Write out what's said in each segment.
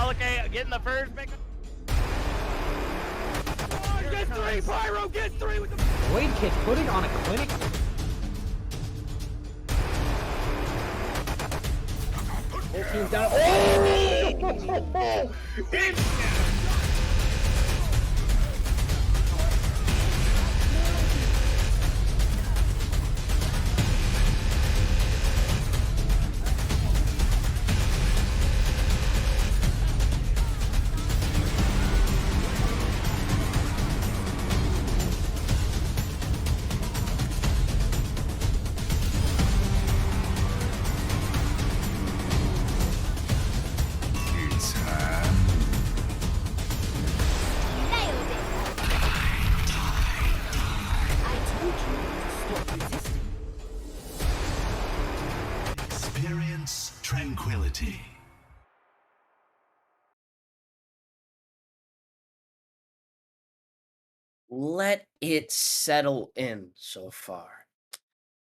Okay, getting the first pick. Oh, gets three, Pyro gets three with the Blade Kid putting on a clinic. Whole team's down. Oh! Experience tranquility. Let it settle in so far.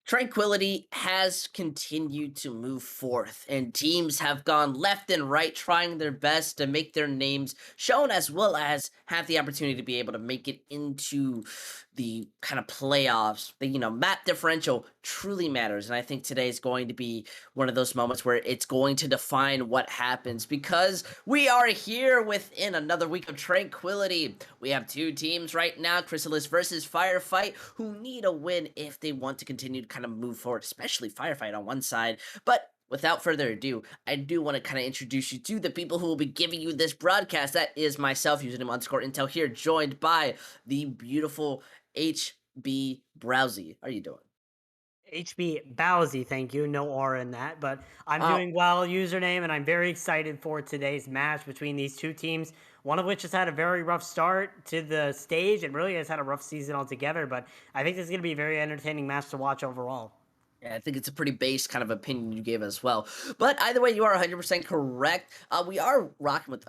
Tranquility has continued to move forth, and teams have gone left and right trying their best to make their names shown as well as have the opportunity to be able to make it into the kind of playoffs. The map differential truly matters, and I think today is going to be one of those moments where it's going to define what happens because we are here within another week of Tranquility. We have two teams right now, Chrysalis versus Firefight, who need a win if they want to continue to kind of move forward, especially Firefight on one side. But without further ado, I do want to kind of introduce you to the people who will be giving you this broadcast. That is myself, username_Intel here, joined by the beautiful HB Browsy. How are you doing? HB Bowsy, thank you. No R in that, but I'm Oh, doing well, username, and I'm very excited for today's match between these two teams. One of which has had a very rough start to the stage and really has had a rough season altogether, but I think this is going to be a very entertaining match to watch overall. yeah, I think it's a pretty base kind of opinion you gave as well. But either way, you are 100% correct. We are rocking with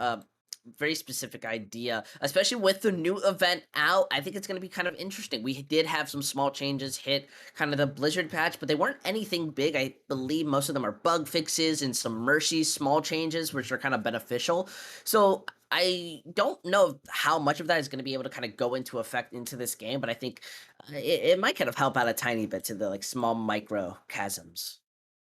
very specific idea, especially with the new event out. I think it's going to be kind of interesting. We did have some small changes hit kind of the Blizzard patch, but they weren't anything big. I believe most of them are bug fixes and some Mercy small changes, which are kind of beneficial. So I don't know how much of that is going to be able to kind of go into effect into this game, but I think it might kind of help out a tiny bit to the like small micro chasms.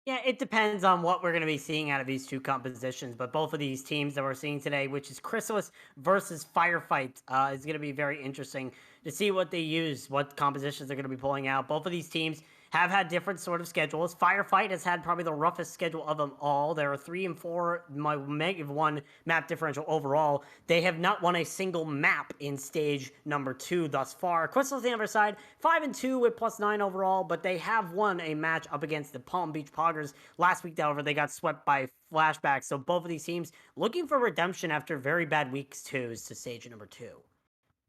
Yeah, it depends on what we're going to be seeing out of these two compositions, but both of these teams that we're seeing today, which is Chrysalis versus Firefight, is going to be very interesting to see what they use, what compositions they're going to be pulling out. Both of these teams have had different sort of schedules. Firefight has had probably the roughest schedule of them all. There are 3-4, my -1 map differential overall. They have not won a single map in stage number 2 thus far. Crystal's on the other side, 5-2 with +9 overall, but they have won a match up against the Palm Beach Poggers. Last week, however, they got swept by Flashback. So both of these teams looking for redemption after very bad weeks twos to stage number 2.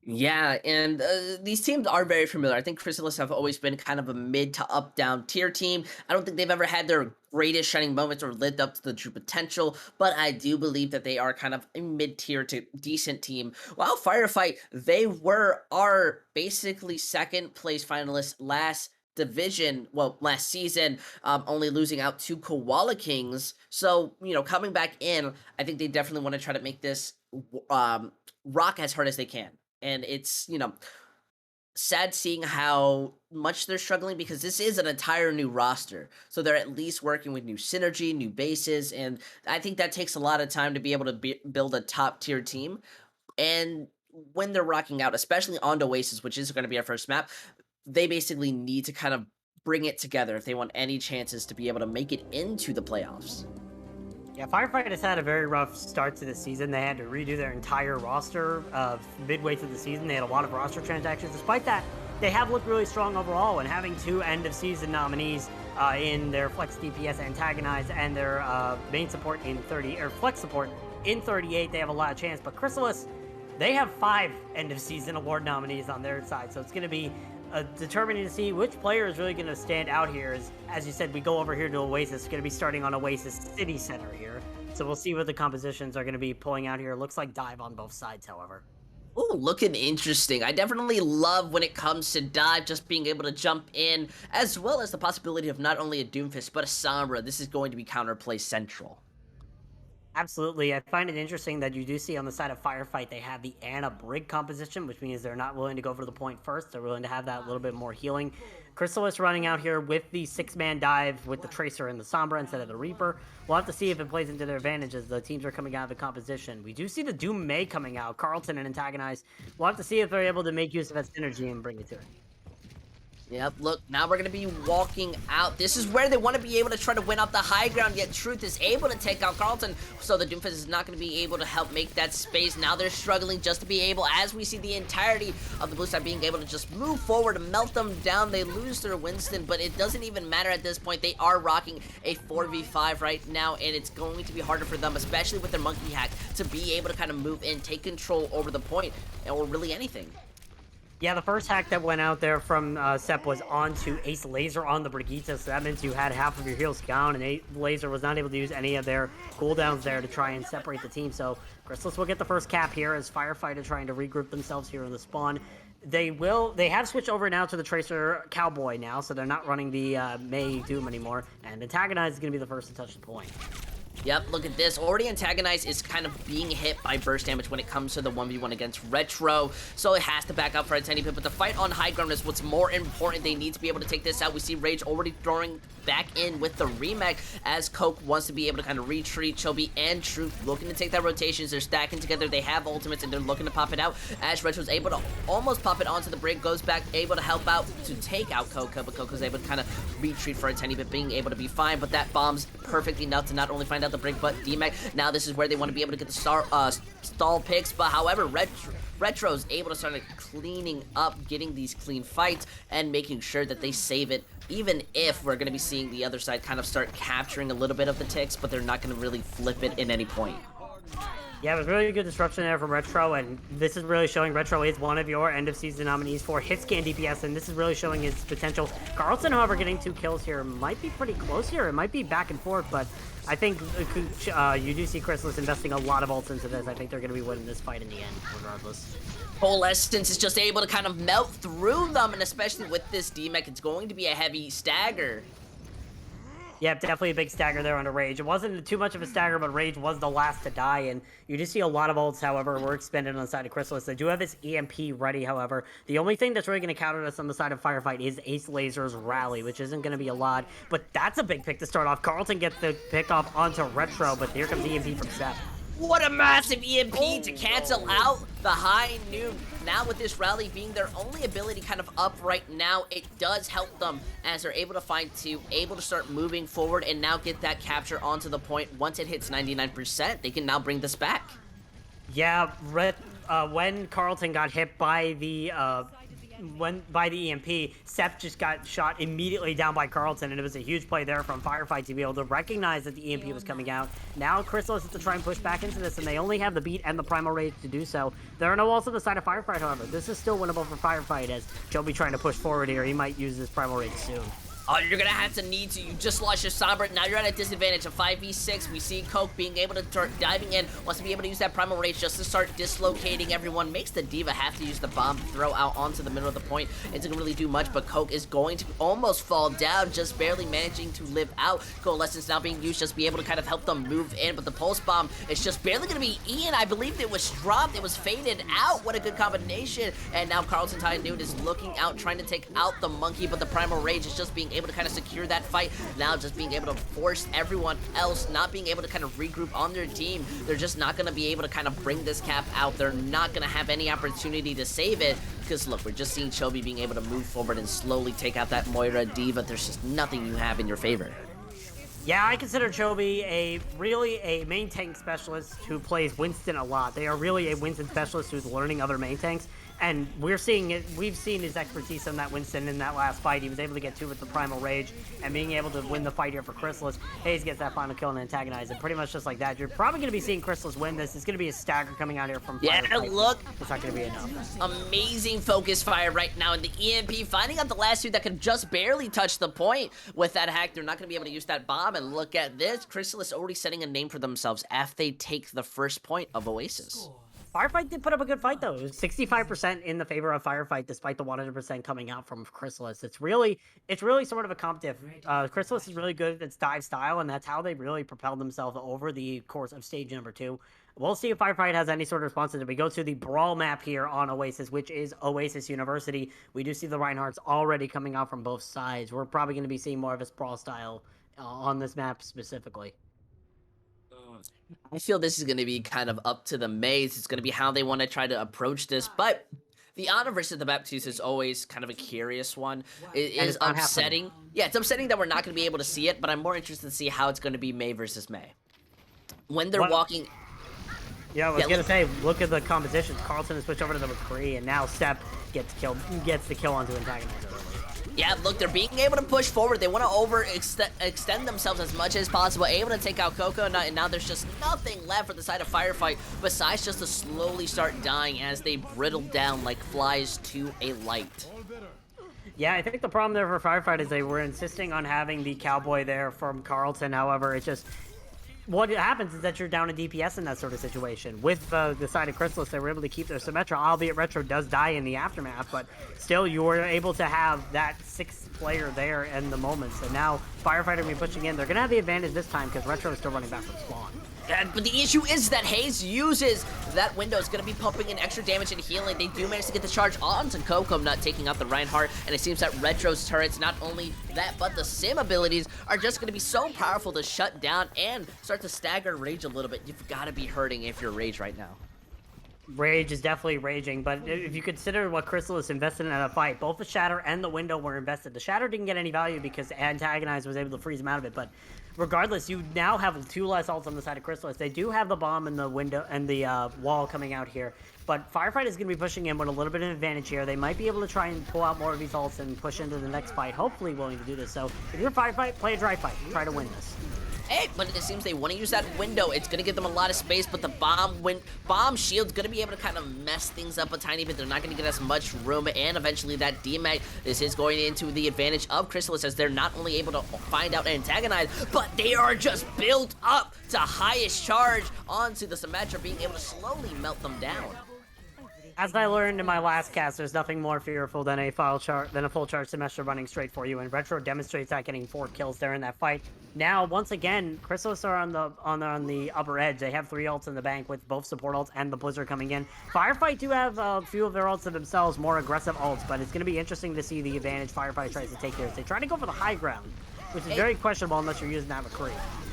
Yeah, and these teams are very familiar. I think Chrysalis have always been kind of a mid to up down tier team. I don't think they've ever had their greatest shining moments or lived up to the true potential, but I do believe that they are kind of a mid tier to decent team. While Firefight, they are basically second place finalists last season, only losing out to Koala Kings. So, coming back in, I think they definitely want to try to make this rock as hard as they can. And it's, sad seeing how much they're struggling because this is an entire new roster. So they're at least working with new synergy, new bases, and I think that takes a lot of time to be able to build a top tier team. And when they're rocking out, especially on Oasis, which is going to be our first map, they basically need to kind of bring it together if they want any chances to be able to make it into the playoffs. Yeah, Firefight has had a very rough start to the season. They had to redo their entire roster midway through the season. They had a lot of roster transactions. Despite that, they have looked really strong overall, and having two end-of-season nominees in their Flex DPS Antagonize and their main support in 30, or Flex support in 38, they have a lot of chance. But Chrysalis, they have 5 end-of-season award nominees on their side, so it's going to be determining to see which player is really going to stand out here. As you said, we go over here to Oasis. Going to be starting on Oasis City Center here. So we'll see what the compositions are going to be pulling out here. Looks like dive on both sides, however. Ooh, looking interesting. I definitely love when it comes to dive, just being able to jump in, as well as the possibility of not only a Doomfist, but a Sombra. This is going to be counterplay central. Absolutely. I find it interesting that you do see on the side of Firefight, they have the Anna Brig composition, which means they're not willing to go for the point first. They're willing to have that little bit more healing. Chrysalis running out here with the 6-man dive with the Tracer and the Sombra instead of the Reaper. We'll have to see if it plays into their advantage as the teams are coming out of the composition. We do see the Doom May coming out, Carlton and Antagonize. We'll have to see if they're able to make use of that synergy and bring it to it. Yep, look, now we're going to be walking out. This is where they want to be able to try to win off the high ground, yet Truth is able to take out Carlton, so the Doomfist is not going to be able to help make that space. Now they're struggling just to be able, as we see the entirety of the blue side being able to just move forward and melt them down. They lose their Winston, but it doesn't even matter at this point. They are rocking a 4v5 right now, and it's going to be harder for them, especially with their monkey hack, to be able to kind of move in, take control over the point, or really anything. Yeah, the first hack that went out there from Sep was onto Ace Laser on the Brigitte, so that means you had half of your heals down, and Ace Laser was not able to use any of their cooldowns there to try and separate the team. So Chrysalis will get the first cap here as Firefighter trying to regroup themselves here in the spawn. They have switched over now to the Tracer Cowboy now, so they're not running the May Doom anymore, and Antagonize is going to be the first to touch the point. Yep, look at this. Already Antagonize is kind of being hit by burst damage when it comes to the 1v1 against Retro, so it has to back up for a tiny bit, but the fight on high ground is what's more important. They need to be able to take this out. We see Rage already throwing back in with the remake as Coke wants to be able to kind of retreat. Chobi and Truth looking to take that rotations. They're stacking together. They have ultimates, and they're looking to pop it out as Retro's able to almost pop it onto the brig, goes back, able to help out to take out Coco, but Coco's able to kind of retreat for a tiny bit, being able to be fine, but that bomb's perfect enough to not only find out the brig, but DMAC. Now this is where they want to be able to get the stall picks, but however, Retro's able to start cleaning up, getting these clean fights, and making sure that they save it, even if we're going to be seeing the other side kind of start capturing a little bit of the ticks, but they're not going to really flip it in any point. Yeah, it was really good disruption there from Retro, and this is really showing Retro is one of your end-of-season nominees for hit-scan DPS, and this is really showing his potential. Carlson, however, getting 2 kills here might be pretty close here. It might be back and forth, but I think you do see Chrysalis investing a lot of ults into this. I think they're going to be winning this fight in the end, regardless. Coalescence is just able to kind of melt through them, and especially with this DMAC, it's going to be a heavy stagger. Yeah, definitely a big stagger there under Rage. It wasn't too much of a stagger, but Rage was the last to die, and you do see a lot of ults, however, were expended on the side of Chrysalis. They do have his EMP ready, however. The only thing that's really going to counter this on the side of Firefight is Ace Laser's Rally, which isn't going to be a lot, but that's a big pick to start off. Carlton gets the pick off onto Retro, but here comes EMP from Seth. What a massive EMP to cancel out the high noon. Now with this rally being their only ability kind of up right now, it does help them as they're able to find 2, able to start moving forward and now get that capture onto the point. Once it hits 99%, they can now bring this back. Yeah, when Carlton got hit by the EMP, Seth just got shot immediately down by Carlton, and it was a huge play there from Firefight to be able to recognize that the EMP was coming out. Now Chrysalis has to try and push back into this, and they only have the beat and the Primal Rage to do so. There are no ults on the side of Firefight, however. This is still winnable for Firefight as Joby trying to push forward here. He might use this Primal Rage soon. Oh, you're gonna have to need to. You just lost your Sombra. Now you're at a disadvantage of 5v6. We see Coke being able to start diving in. Wants to be able to use that Primal Rage just to start dislocating everyone. Makes the Diva have to use the bomb to throw out onto the middle of the point. It doesn't really do much, but Coke is going to almost fall down, just barely managing to live out. Coalescence now being used just to be able to kind of help them move in, but the Pulse Bomb is just barely gonna be Ian. I believe it was dropped. It was faded out. What a good combination. And now Carlton Tynoon is looking out, trying to take out the Monkey, but the Primal Rage is just being able to kind of secure that fight. Now just being able to force everyone else not being able to kind of regroup on their team. They're just not going to be able to kind of bring this cap out. They're not going to have any opportunity to save it because look, we're just seeing Chobi being able to move forward and slowly take out that Moira Diva. There's just nothing you have in your favor. Yeah, I consider Chobi a main tank specialist who plays Winston a lot. They are really a Winston specialist who's learning other main tanks. And we've seen his expertise on that Winston in that last fight. He was able to get 2 with the Primal Rage and being able to win the fight here for Chrysalis. Hayes gets that final kill and antagonize it. Pretty much just like that. You're probably going to be seeing Chrysalis win this. It's going to be a stagger coming out here from Firefight. Look. It's not going to be enough. Amazing focus fire right now in the EMP. Finding out the last 2 that could just barely touch the point with that hack. They're not going to be able to use that bomb. And look at this. Chrysalis already setting a name for themselves after they take the first point of Oasis. Firefight did put up a good fight though. It was 65% in the favor of Firefight, despite the 100% coming out from Chrysalis. It's really sort of a comp diff. Chrysalis is really good at its dive style, and that's how they really propelled themselves over the course of stage number 2. We'll see if Firefight has any sort of response to it. We go to the brawl map here on Oasis, which is Oasis University. We do see the Reinhardts already coming out from both sides. We're probably going to be seeing more of a brawl style on this map specifically. I feel this is going to be kind of up to the maze. It's going to be how they want to try to approach this, but the Ana versus the Baptiste is always kind of a curious one. It is upsetting. Yeah, it's upsetting that we're not going to be able to see it, but I'm more interested to see how it's going to be May versus May. When they're walking... Yeah, I was going to say, look at the compositions. Carlton has switched over to the McCree, and now Sepp gets the kill onto Antagonizer. Yeah, look, they're being able to push forward. They want to extend themselves as much as possible, able to take out Coconut, and now there's just nothing left for the side of Firefight besides just to slowly start dying as they brittle down like flies to a light. Yeah, I think the problem there for Firefight is they were insisting on having the Cowboy there from Carlton. However, it just... What happens is that you're down a DPS in that sort of situation. With the side of Chrysalis, they were able to keep their Symmetra, albeit Retro does die in the aftermath, but still you were able to have that 6th player there in the moments. And now Firefighter will be pushing in. They're going to have the advantage this time because Retro is still running back from spawn. But the issue is that Hayes uses that window. It's going to be pumping in extra damage and healing. They do manage to get the charge onto Coconut, taking out the Reinhardt, and it seems that Retro's turrets, not only that, but the Sim abilities are just going to be so powerful to shut down and start to stagger Rage a little bit. You've got to be hurting if you're Rage right now. Rage is definitely raging, but if you consider what Chrysalis invested in a fight, both the Shatter and the Window were invested. The Shatter didn't get any value because Antagonize was able to freeze him out of it, but regardless, you now have 2 less ults on the side of Chrysalis. They do have the bomb and the window and the wall coming out here, but Firefight is going to be pushing in with a little bit of advantage here. They might be able to try and pull out more of these ults and push into the next fight, hopefully willing to do this. So if you're Firefight, play a dry fight. Try to win this. Hey, but it seems they want to use that window. It's going to give them a lot of space, but the bomb shield's going to be able to kind of mess things up a tiny bit. They're not going to get as much room, and eventually that DMAG, this is going into the advantage of Chrysalis as they're not only able to find out and antagonize, but they are just built up to highest charge onto the Symmetra, being able to slowly melt them down. As I learned in my last cast, there's nothing more fearful than a full charge Symmetra running straight for you, and Retro demonstrates that, getting 4 kills there in that fight. Now, once again, Chrysalis are on the upper edge. They have 3 ults in the bank with both support ults and the Blizzard coming in. Firefight do have a few of their ults to themselves, more aggressive ults, but it's going to be interesting to see the advantage Firefight tries to take here. They try to go for the high ground, which is very questionable unless you're using that McCree.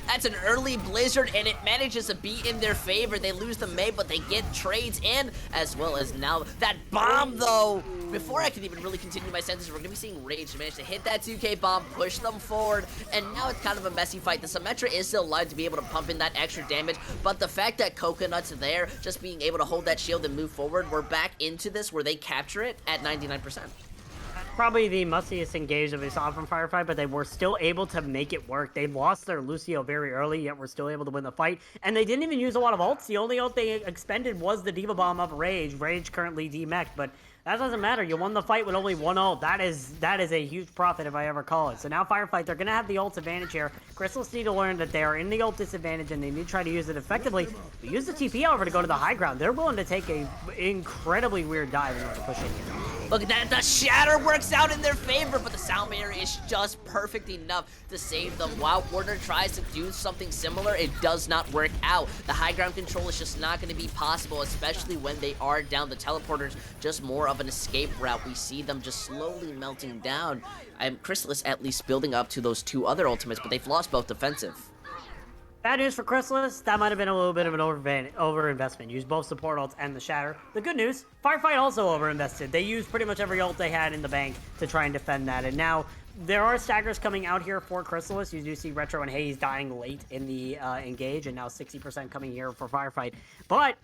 That's an early Blizzard, and it manages to be in their favor. They lose the May, but they get trades, and as well as now that bomb, though. Before I can even really continue my sentence, we're going to be seeing Rage manage to hit that 2K bomb, push them forward, and now it's kind of a messy fight. The Symmetra is still alive to be able to pump in that extra damage, but the fact that Coconut's there, just being able to hold that shield and move forward, we're back into this where they capture it at 99%. Probably the mustiest engage that we saw from Firefight, but they were still able to make it work. They lost their Lucio very early, yet were still able to win the fight. And they didn't even use a lot of ults. The only ult they expended was the Diva Bomb of Rage. Rage currently demeched, but that doesn't matter. You won the fight with only 1 ult. That is a huge profit if I ever call it. So now Firefight, they're going to have the ult advantage here. Chrysalis need to learn that they are in the ult disadvantage and they need to try to use it effectively. But use the TP, however, to go to the high ground. They're willing to take a incredibly weird dive in order to push in here. Look at that, the Shatter works out in their favor, but the Sound Barrier is just perfect enough to save them. While Warner tries to do something similar, it does not work out. The high ground control is just not going to be possible, especially when they are down. The teleporters, just more of an escape route. We see them just slowly melting down. Chrysalis at least building up to those 2 other ultimates, but they've lost both defensive. Bad news for Chrysalis, that might have been a little bit of an overinvestment. Use both support ults and the Shatter. The good news, Firefight also overinvested. They used pretty much every ult they had in the bank to try and defend that. And now, there are staggers coming out here for Chrysalis. You do see Retro and Hayes dying late in the engage, and now 60% coming here for Firefight. But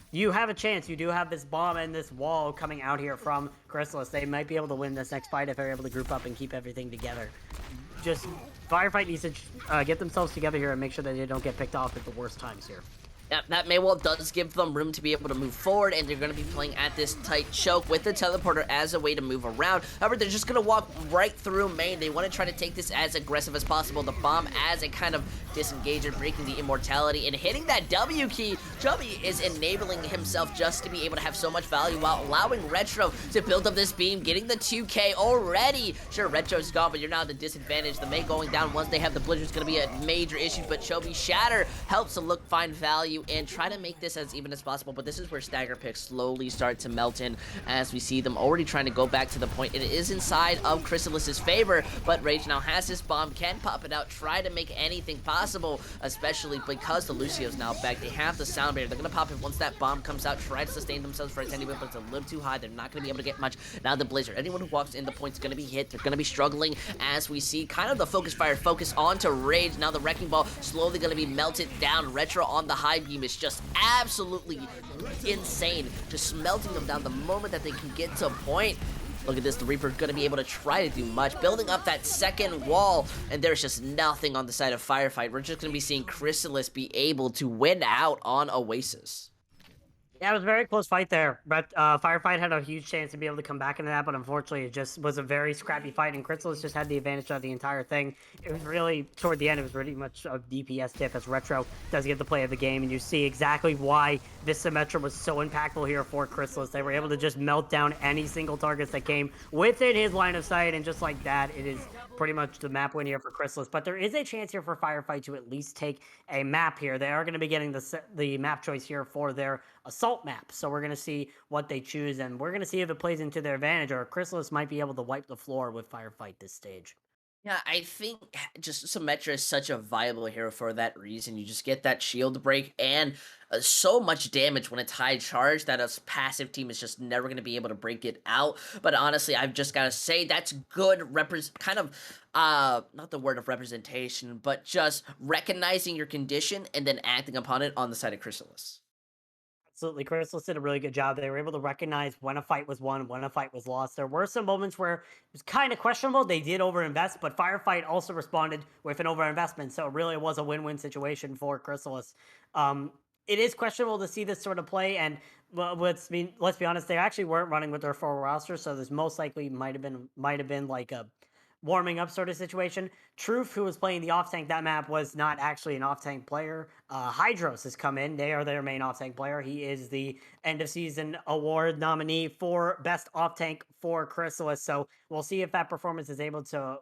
you have a chance. You do have this bomb and this wall coming out here from Chrysalis. They might be able to win this next fight if they're able to group up and keep everything together. Just Firefight needs to get themselves together here and make sure that they don't get picked off at the worst times here. Yeah, that Maywall does give them room to be able to move forward, and they're going to be playing at this tight choke with the teleporter as a way to move around. However, they're just going to walk right through main. They want to try to take this as aggressive as possible. The bomb as a kind of disengager, breaking the immortality, and hitting that W key. Chubby is enabling himself just to be able to have so much value while allowing Retro to build up this beam, getting the 2K already. Sure, Retro's gone, but you're now at the disadvantage. The May going down once they have the Blizzard is going to be a major issue, but Chubby Shatter helps to find value and try to make this as even as possible, but this is where stagger picks slowly start to melt in as we see them already trying to go back to the point. It is inside of Chrysalis's favor, but Rage now has this bomb, can pop it out, try to make anything possible, especially because the Lucio's now back. They have the sound barrier. They're going to pop it once that bomb comes out, try to sustain themselves for a tiny bit, but it's a little too high. They're not going to be able to get much. Now the Blizzard, anyone who walks in the point's going to be hit. They're going to be struggling as we see kind of the focus fire focus onto Rage. Now the Wrecking Ball slowly going to be melted down. Retro on the high beam is just absolutely insane, just melting them down the moment that they can get to point. Look at this, the Reaper gonna be able to try to do much, building up that second wall, and there's just nothing on the side of Firefight. We're just gonna be seeing Chrysalis be able to win out on Oasis. Yeah, it was a very close fight there, but Firefight had a huge chance to be able to come back into that, but unfortunately it just was a very scrappy fight, and Chrysalis just had the advantage of the entire thing. It was really, toward the end, it was pretty much a DPS diff as Retro does get the play of the game, and you see exactly why this Symmetra was so impactful here for Chrysalis. They were able to just melt down any single targets that came within his line of sight, and just like that, it is pretty much the map win here for Chrysalis. But there is a chance here for Firefight to at least take a map here. They are going to be getting the map choice here for their assault map, so we're going to see what they choose, and we're going to see if it plays into their advantage, or Chrysalis might be able to wipe the floor with Firefight this stage. Yeah, I think just Symmetra is such a viable hero for that reason. You just get that shield break and so much damage when it's high charge that a passive team is just never going to be able to break it out. But honestly, I've just got to say that's good kind of, not the word of representation, but just recognizing your condition and then acting upon it on the side of Chrysalis. Absolutely. Chrysalis did a really good job. They were able to recognize when a fight was won, when a fight was lost. There were some moments where it was kind of questionable. They did overinvest, but Firefight also responded with an overinvestment. So it really was a win-win situation for Chrysalis. It is questionable to see this sort of play, and well, let's be honest, they actually weren't running with their full roster, so this most likely might have been like a warming up sort of situation. Truth, who was playing the off tank that map, was not actually an off tank player. Hydros has come in. They are their main off tank player. He is the end of season award nominee for best off tank for Chrysalis. So we'll see if that performance is able to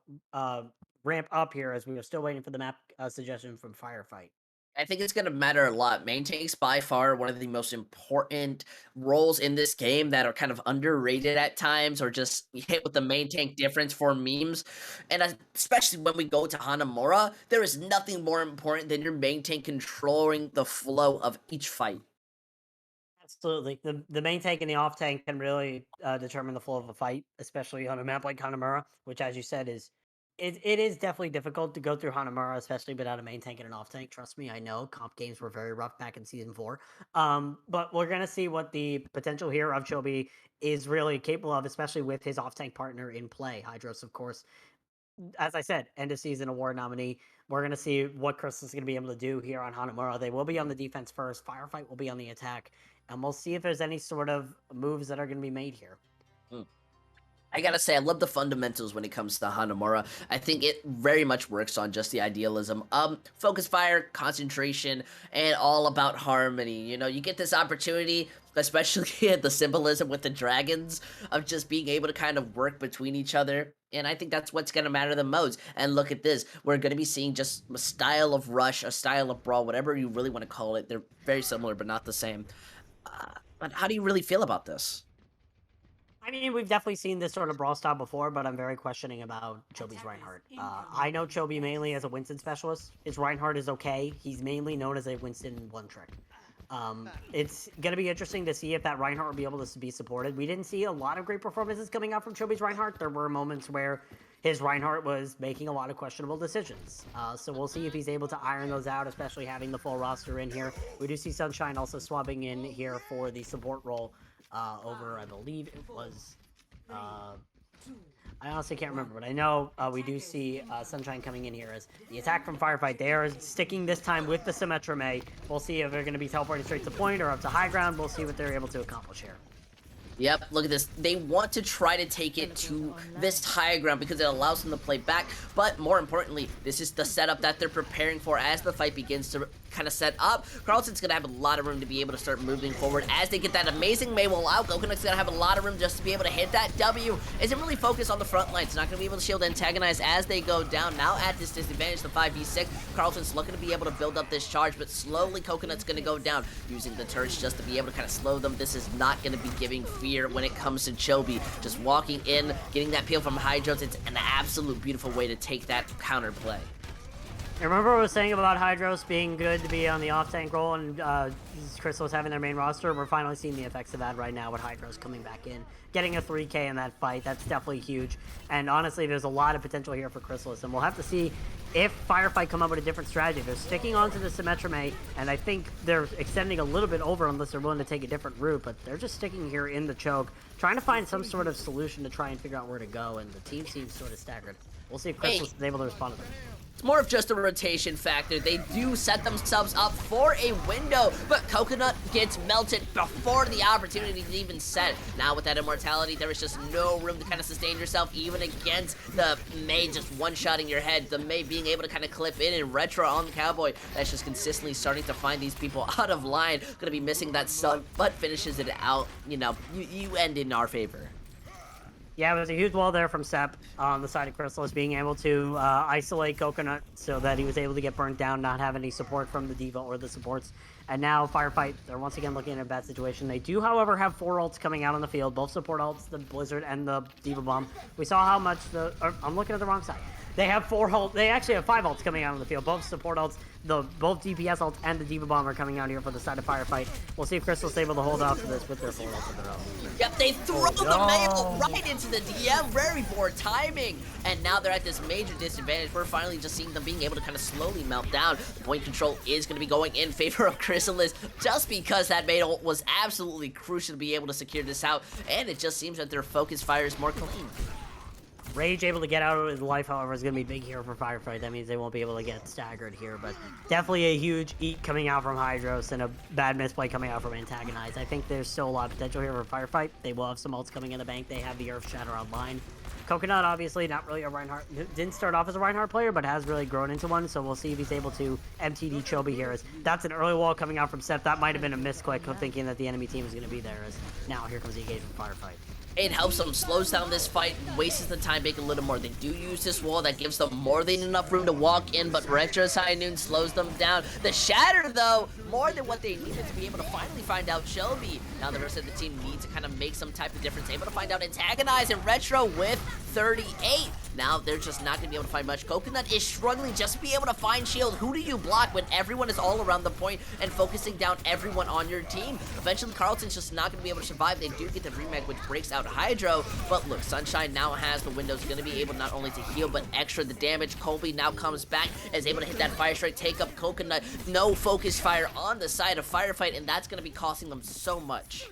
ramp up here, as we are still waiting for the map suggestion from Firefight. I think it's going to matter a lot. Main tank's by far one of the most important roles in this game that are kind of underrated at times, or just hit with the main tank difference for memes. And especially when we go to Hanamura, there is nothing more important than your main tank controlling the flow of each fight. Absolutely. The main tank and the off tank can really determine the flow of a fight, especially on a map like Hanamura, which, as you said, it is definitely difficult to go through Hanamura, especially without a main tank and an off tank. Trust me, I know comp games were very rough back in season 4. But we're gonna see what the potential here of Chobi is really capable of, especially with his off tank partner in play. Hydros, of course, as I said, end of season award nominee. We're gonna see what Crystal is gonna be able to do here on Hanamura. They will be on the defense first. Firefight will be on the attack, and we'll see if there's any sort of moves that are gonna be made here. I gotta say, I love the fundamentals when it comes to Hanamura. I think it very much works on just the idealism. Focus fire, concentration, and all about harmony. You know, you get this opportunity, especially at the symbolism with the dragons, of just being able to kind of work between each other. And I think that's what's going to matter the most. And look at this. We're going to be seeing just a style of rush, a style of brawl, whatever you really want to call it. They're very similar, but not the same. But how do you really feel about this? I mean, we've definitely seen this sort of brawl style before, but I'm very questioning about Chobi's Reinhardt. I know Chobi mainly as a Winston specialist. His Reinhardt is okay. He's mainly known as a Winston one-trick. It's going to be interesting to see if that Reinhardt will be able to be supported. We didn't see a lot of great performances coming out from Chobi's Reinhardt. There were moments where his Reinhardt was making a lot of questionable decisions. So we'll see if he's able to iron those out, especially having the full roster in here. We do see Sunshine also swapping in here for the support role over, I believe it was I honestly can't remember, but I know we do see Sunshine coming in here as the attack from Firefight. They are sticking this time with the Symmetra May. We'll see if they're going to be teleporting straight to point or up to high ground. We'll see what they're able to accomplish here. Yep, look at this. They want to try to take it to this high ground because it allows them to play back, but more importantly, this is the setup that they're preparing for as the fight begins to kind of set up. Carlton's going to have a lot of room to be able to start moving forward as they get that amazing May will out. Coconut's going to have a lot of room just to be able to hit that W. Isn't really focused on the front line. It's not going to be able to shield antagonize as they go down. Now at this disadvantage, the 5v6, Carlton's looking to be able to build up this charge, but slowly Coconut's going to go down, using the turrets just to be able to kind of slow them. This is not going to be giving fear when it comes to Chobi. Just walking in, getting that peel from Hydros, it's an absolute beautiful way to take that counter play. Remember what I was saying about Hydros being good to be on the off-tank role and Chrysalis having their main roster? We're finally seeing the effects of that right now with Hydros coming back in. Getting a 3K in that fight, that's definitely huge. And honestly, there's a lot of potential here for Chrysalis, and we'll have to see if Firefight come up with a different strategy. They're sticking onto the Symmetra May, and I think they're extending a little bit over unless they're willing to take a different route, but they're just sticking here in the choke, trying to find some sort of solution to try and figure out where to go, and the team seems sort of staggered. We'll see if Chrysalis is able to respond to them. It's more of just a rotation factor. They do set themselves up for a window, but Coconut gets melted before the opportunity is even set. Now with that immortality, there is just no room to kind of sustain yourself, even against the May just one-shotting your head. The May being able to kind of clip in and retro on the Cowboy. That's just consistently starting to find these people out of line. Gonna be missing that sun, but finishes it out. You know, you end in our favor. Yeah, it was a huge wall there from Sep on the side of Chrysalis, being able to isolate Coconut so that he was able to get burnt down, not have any support from the D.Va or the supports. And now Firefight, they're once again looking at a bad situation. They do, however, have 4 ults coming out on the field, both support ults, the Blizzard and the D.Va Bomb. We saw how much I'm looking at the wrong side. They have 4 ults. They actually have 5 ults coming out on the field, both support ults, both DPS ults and the D.Va Bomb are coming out here for the side of Firefight. We'll see if Crystal's able to hold off to this with their 4 ults of their own. Yep, they throw the Mabel right into the DM, very poor timing. And now they're at this major disadvantage. We're finally just seeing them being able to kind of slowly melt down. The point control is going to be going in favor of Chrysalis just because that Mabel ult was absolutely crucial to be able to secure this out. And it just seems that their focus fire is more clean. Rage able to get out of his life, however, is going to be big here for Firefight. That means they won't be able to get staggered here, but definitely a huge eat coming out from Hydros and a bad misplay coming out from Antagonize. I think there's still a lot of potential here for Firefight. They will have some ults coming in the bank. They have the Earth Shatter online. Coconut, obviously, not really a Reinhardt. Didn't start off as a Reinhardt player, but has really grown into one, so we'll see if he's able to MTD Chobi here. That's an early wall coming out from Seth. That might have been a misclick, thinking that the enemy team is going to be there, as now here comes the engagement Firefight. It helps them, slows down this fight, wastes the time back a little more. They do use this wall that gives them more than enough room to walk in, but Retro's High Noon slows them down. The Shatter, though, more than what they needed to be able to finally find out Shelby. Now the rest of the team needs to kind of make some type of difference, able to find out Antagonize and Retro with 38. Now they're just not going to be able to find much. Coconut is struggling just to be able to find shield. Who do you block when everyone is all around the point and focusing down everyone on your team? Eventually, Carlton's just not going to be able to survive. They do get the remake, which breaks out Hydro. But look, Sunshine now has the windows, going to be able not only to heal, but extra the damage. Colby now comes back, is able to hit that Fire Strike, take up Coconut. No focus fire on the side of Firefight, and that's going to be costing them so much.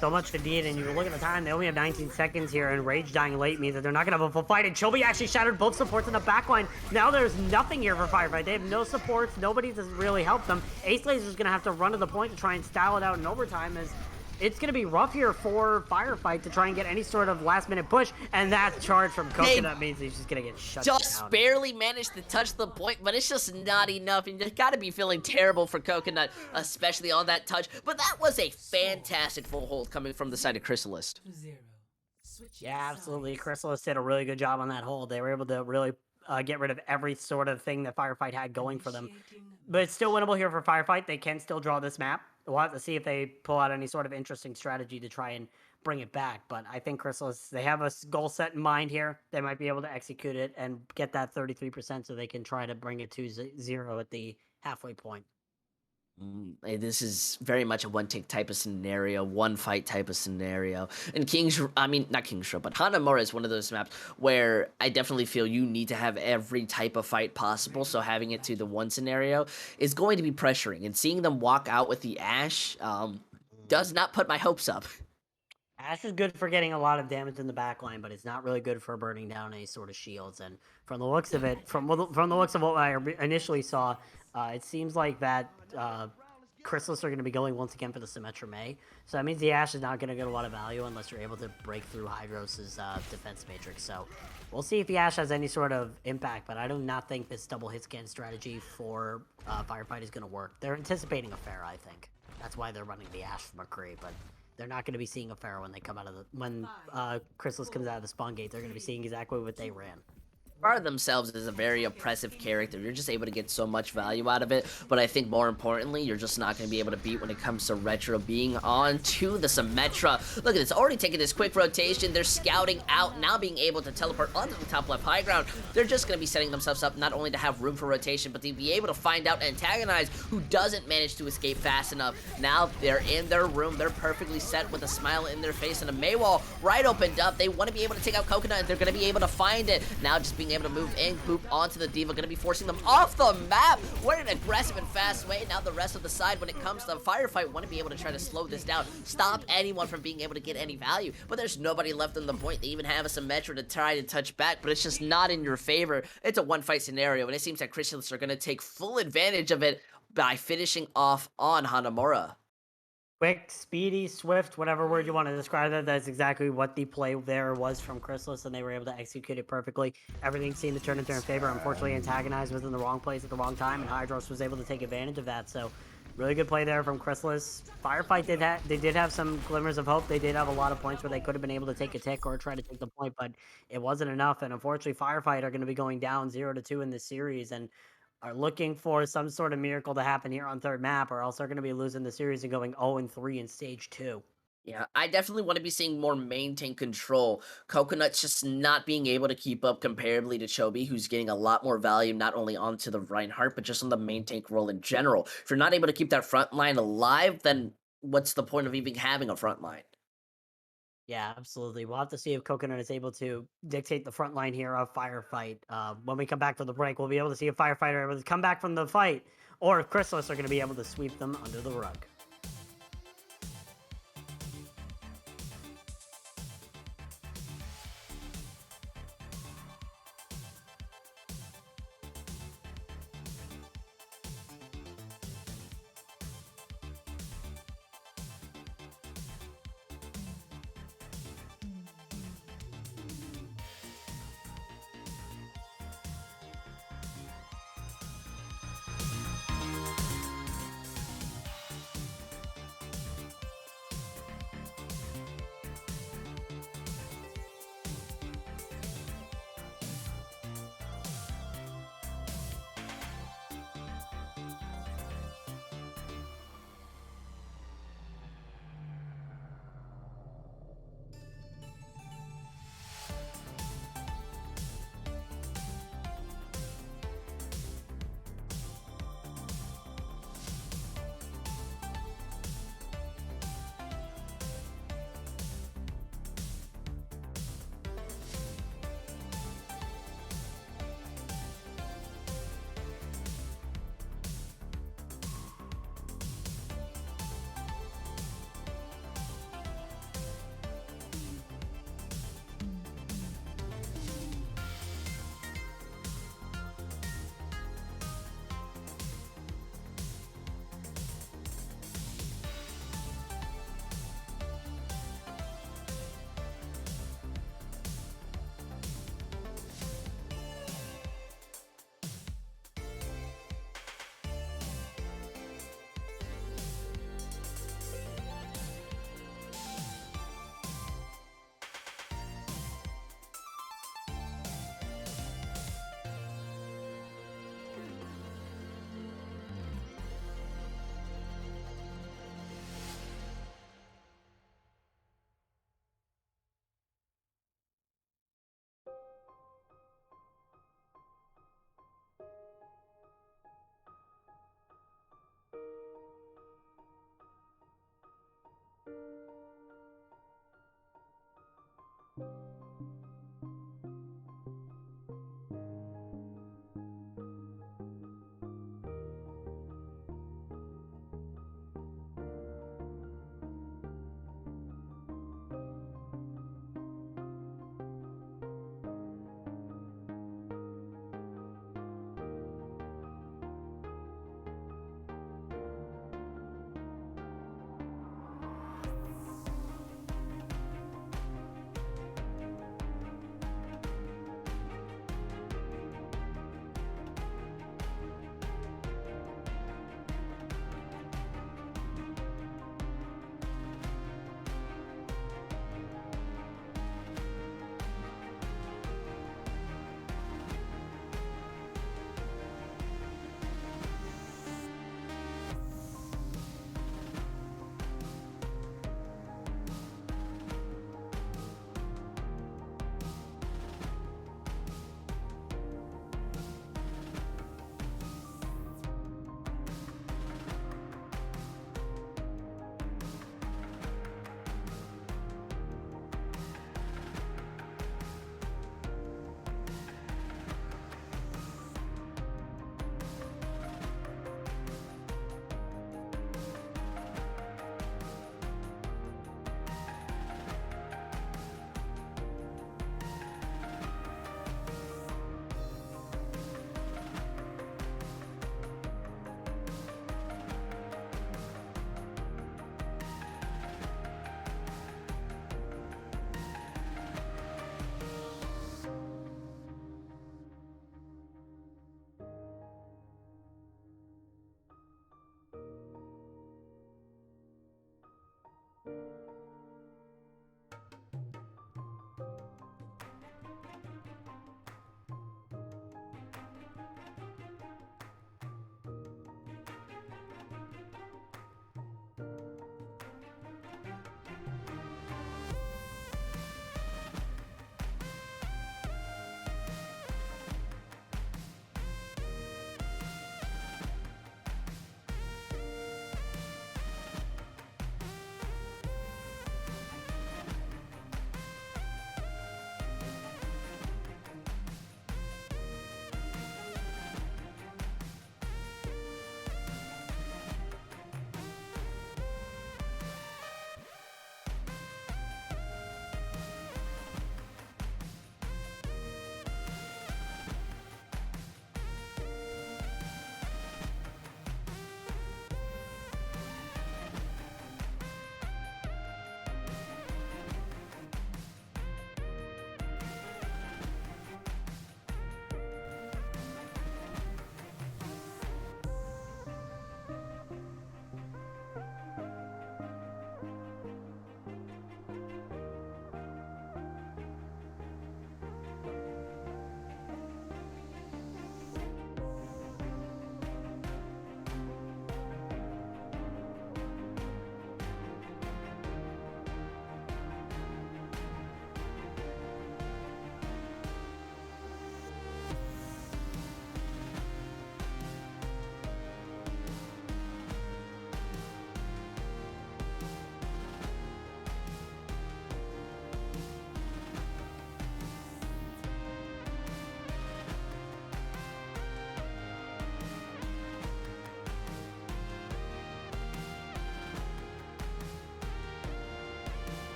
So much indeed, and you look at the time, they only have 19 seconds here, and Rage dying late means that they're not going to have a full fight, and Chobi actually shattered both supports in the backline. Now there's nothing here for Firefight. They have no supports, nobody to really help them. Ace Laser's going to have to run to the point to try and style it out in overtime, as it's going to be rough here for Firefight to try and get any sort of last-minute push, and that charge from Coconut means he's just going to get shut down. Just barely managed to touch the point, but it's just not enough, and you got to be feeling terrible for Coconut, especially on that touch. But that was a fantastic full hold coming from the side of Chrysalis. Yeah, absolutely. Chrysalis did a really good job on that hold. They were able to really get rid of every sort of thing that Firefight had going for them. But it's still winnable here for Firefight. They can still draw this map. We'll have to see if they pull out any sort of interesting strategy to try and bring it back. But I think Chrysalis, they have a goal set in mind here. They might be able to execute it and get that 33% so they can try to bring it to 0 at the halfway point. This is very much a one-take type of scenario, one-fight type of scenario. And not King's Row, but Hanamura is one of those maps where I definitely feel you need to have every type of fight possible, so having it to the one scenario is going to be pressuring. And seeing them walk out with the Ashe does not put my hopes up. Ash is good for getting a lot of damage in the back line, but it's not really good for burning down any sort of shields. And from the looks of it, from the looks of what I initially saw, it seems like that Chrysalis are going to be going once again for the Symmetra May. So that means the Ash is not going to get a lot of value unless you're able to break through Hydros' defense matrix. So we'll see if the Ash has any sort of impact, but I do not think this double hit scan strategy for Firefight is going to work. They're anticipating a Pharah, I think. That's why they're running the Ash from McCree, but they're not going to be seeing a Pharah when they come out of when Chrysalis comes out of the spawn gate. They're going to be seeing exactly what they ran. Bar themselves is a very oppressive character. You're just able to get so much value out of it, but I think more importantly, you're just not going to be able to beat when it comes to Retro being on to the Symmetra. Look at this, already taking this quick rotation. They're scouting out, now being able to teleport onto the top left high ground. They're just going to be setting themselves up not only to have room for rotation, but to be able to find out and antagonize who doesn't manage to escape fast enough. Now they're in their room. They're perfectly set with a smile in their face and a Maywall right opened up. They want to be able to take out Coconut, and they're going to be able to find it. Now just being able to move in, poop onto the D.Va, going to be forcing them off the map. What an aggressive and fast way. Now the rest of the side, when it comes to Firefight, want to be able to try to slow this down, stop anyone from being able to get any value. But there's nobody left on the point. They even have a Symmetra to try to touch back, but it's just not in your favor. It's a one-fight scenario, and it seems that Chrysalis are going to take full advantage of it by finishing off on Hanamura. Quick, speedy, swift, whatever word you want to describe that, that's exactly what the play there was from Chrysalis, and they were able to execute it perfectly. Everything seemed to turn into their favor. Unfortunately, Antagonized was in the wrong place at the wrong time, and Hydros was able to take advantage of that. So, really good play there from Chrysalis. Firefight did have some glimmers of hope. They did have a lot of points where they could have been able to take a tick or try to take the point, but it wasn't enough. And unfortunately, Firefight are going to be going down 0-2 in this series, and are looking for some sort of miracle to happen here on third map, or else they're going to be losing the series and going 0-3 in stage 2. Yeah, I definitely want to be seeing more maintain control. Coconut's just not being able to keep up comparably to Chobi, who's getting a lot more value not only onto the Reinhardt, but just on the main tank role in general. If you're not able to keep that front line alive, then what's the point of even having a front line? Yeah, absolutely. We'll have to see if Coconut is able to dictate the front line here of Firefight. When we come back from the break, we'll be able to see if Firefight are able to come back from the fight, or if Chrysalis are going to be able to sweep them under the rug.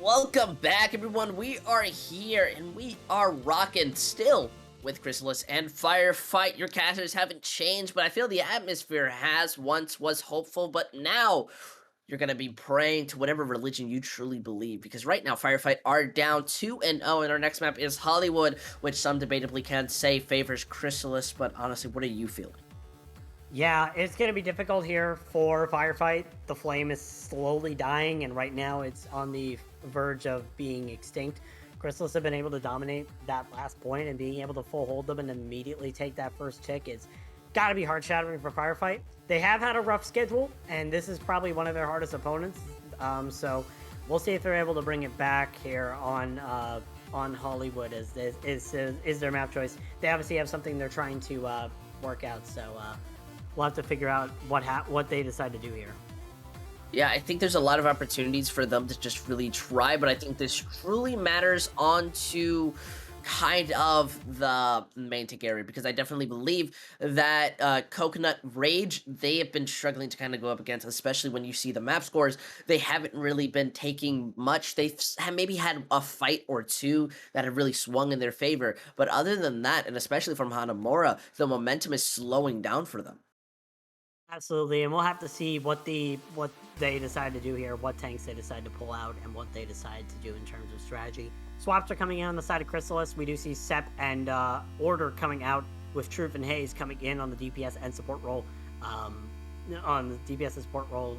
Welcome back, everyone. We are here, and we are rocking still with Chrysalis and Firefight. Your casters haven't changed, but I feel the atmosphere has. Once was hopeful, but now you're going to be praying to whatever religion you truly believe, because right now Firefight are down 2-0, and our next map is Hollywood, which some debatably can say favors Chrysalis, but honestly, what are you feeling? Yeah, it's going to be difficult here for Firefight. The flame is slowly dying, and right now it's on the verge of being extinct. Chrysalis have been able to dominate that last point, and being able to full hold them and immediately take that first tick is got to be heart-shattering for Firefight. They have had a rough schedule, and this is probably one of their hardest opponents. So we'll see if they're able to bring it back here on Hollywood as is their map choice. They obviously have something they're trying to work out, so we'll have to figure out what they decide to do here. Yeah, I think there's a lot of opportunities for them to just really try, but I think this truly matters onto kind of the main tick area, because I definitely believe that Coconut Rage, they have been struggling to kind of go up against, especially when you see the map scores. They haven't really been taking much. They've maybe had a fight or two that have really swung in their favor, but other than that, and especially from Hanamura, the momentum is slowing down for them. Absolutely, and we'll have to see what they decide to do here, what tanks they decide to pull out, and what they decide to do in terms of strategy. Swaps are coming in on the side of Chrysalis. We do see Sep and Order coming out, with Truth and Haze coming in on the DPS and support role. On the DPS and support role.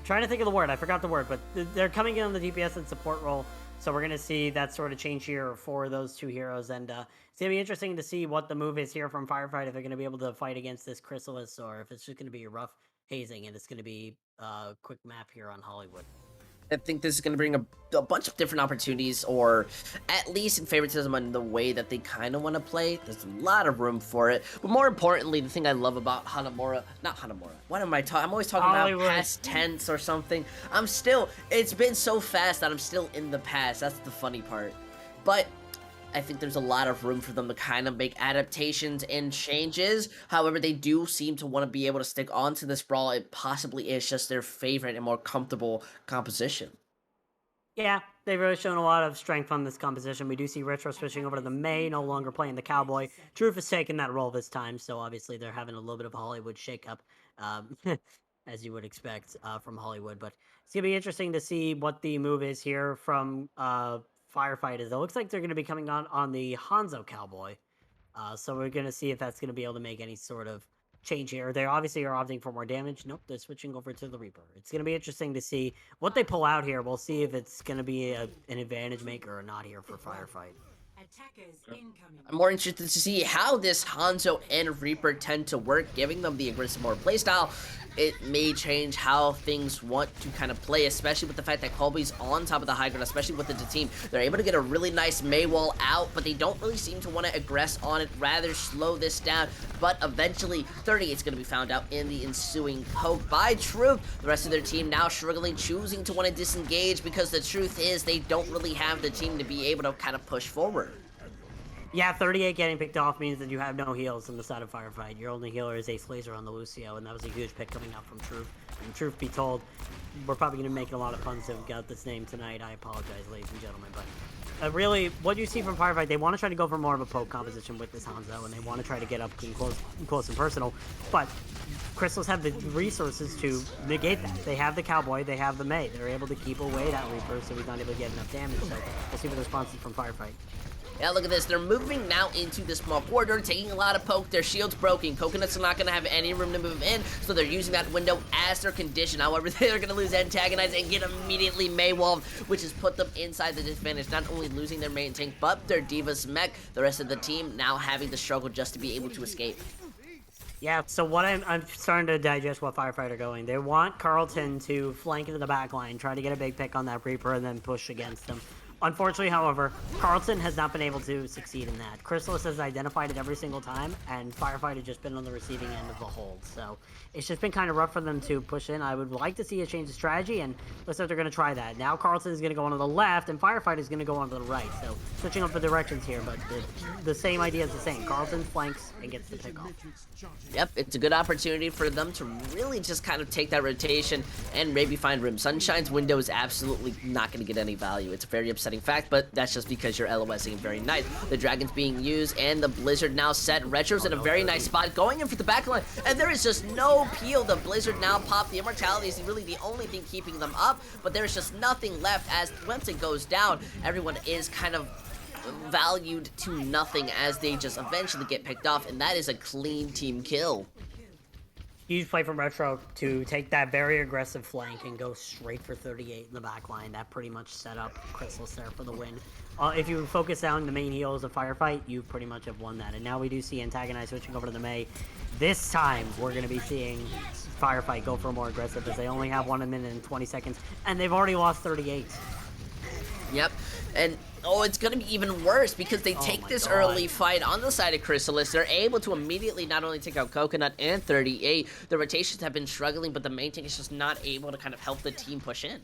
Trying to think of the word. I forgot the word, but they're coming in on the DPS and support role. So we're going to see that sort of change here for those two heroes. And it's going to be interesting to see what the move is here from Firefight, if they're going to be able to fight against this Chrysalis, or if it's just going to be a rough hazing and it's going to be a quick map here on Hollywood. I think this is going to bring a bunch of different opportunities, or at least in favoritism on the way that they kind of want to play. There's a lot of room for it. But more importantly, the thing I love about not Hanamura. What am I talking? I'm always talking Hollywood. about past tense or something. It's been so fast that I'm still in the past. That's the funny part. But I think there's a lot of room for them to kind of make adaptations and changes. However, they do seem to want to be able to stick on to this brawl. It possibly is just their favorite and more comfortable composition. Yeah, they've really shown a lot of strength on this composition. We do see Retro switching over to the May, no longer playing the Cowboy. Truth is taking that role this time, so obviously they're having a little bit of a Hollywood shakeup, as you would expect from Hollywood. But it's going to be interesting to see what the move is here from Firefight. It looks like they're going to be coming on the Hanzo Cowboy. So we're going to see if that's going to be able to make any sort of change here. They obviously are opting for more damage. Nope, they're switching over to the Reaper. It's going to be interesting to see what they pull out here. We'll see if it's going to be an advantage maker or not here for Firefight. I'm more interested to see how this Hanzo and Reaper tend to work, giving them the aggressive more playstyle. It may change how things want to kind of play, especially with the fact that Colby's on top of the high ground, especially with the team. They're able to get a really nice May wall out, but they don't really seem to want to aggress on it, rather slow this down. But eventually, 38's going to be found out in the ensuing poke by Truth. The rest of their team now struggling, choosing to want to disengage, because the truth is they don't really have the team to be able to kind of push forward. Yeah, 38 getting picked off means that you have no heals on the side of Firefight. Your only healer is Ace Laser on the Lucio, and that was a huge pick coming out from Truth. And truth be told, we're probably going to make a lot of puns that have got this name tonight. I apologize, ladies and gentlemen. But really, what you see from Firefight, they want to try to go for more of a poke composition with this Hanzo, and they want to try to get up close and personal. But Chrysalis have the resources to negate that. They have the Cowboy, they have the May. They're able to keep away that Reaper, so he's not able to get enough damage. So we'll see what the response is from Firefight. Yeah, look at this. They're moving now into the small corridor, taking a lot of poke. Their shield's broken. Coconuts are not going to have any room to move in, so they're using that window as their condition. However, they're going to lose Antagonize and get immediately Maywalled, which has put them inside the disadvantage, not only losing their main tank, but their Diva's mech. The rest of the team now having to struggle just to be able to escape. Yeah, so what I'm starting to digest what Firefight are going. They want Carlton to flank into the back line, try to get a big pick on that Reaper, and then push against them. Unfortunately, however, Carlton has not been able to succeed in that. Chrysalis has identified it every single time, and Firefight has just been on the receiving end of the hold. So it's just been kind of rough for them to push in. I would like to see a change of strategy, and looks like they're going to try that. Now Carlton is going to go onto the left, and Firefight is going to go onto the right. So switching up the directions here, but the same idea is the same. Carlton flanks and gets the pick off. Yep, it's a good opportunity for them to really just kind of take that rotation and maybe find room. Sunshine's window is absolutely not going to get any value. It's a very upsetting fact, but that's just because you're LOSing very nice. The Dragon's being used, and the Blizzard now set. Retro's in a very nice spot, going in for the backline, and there is just no peel. The Blizzard now pop. The Immortality is really the only thing keeping them up, but there's just nothing left as once it goes down, everyone is kind of valued to nothing as they just eventually get picked off, and that is a clean team kill. Huge play from Retro to take that very aggressive flank and go straight for 38 in the back line. That pretty much set up Chrysalis there for the win. If you focus down the main heals of Firefight, you pretty much have won that. And now we do see Antagonize switching over to the Mei. This time, we're going to be seeing Firefight go for more aggressive as they only have 1 minute and 20 seconds, and they've already lost 38. Yep, and it's going to be even worse because they take this early fight on the side of Chrysalis. They're able to immediately not only take out Coconut and 38. The rotations have been struggling, but the main tank is just not able to kind of help the team push in.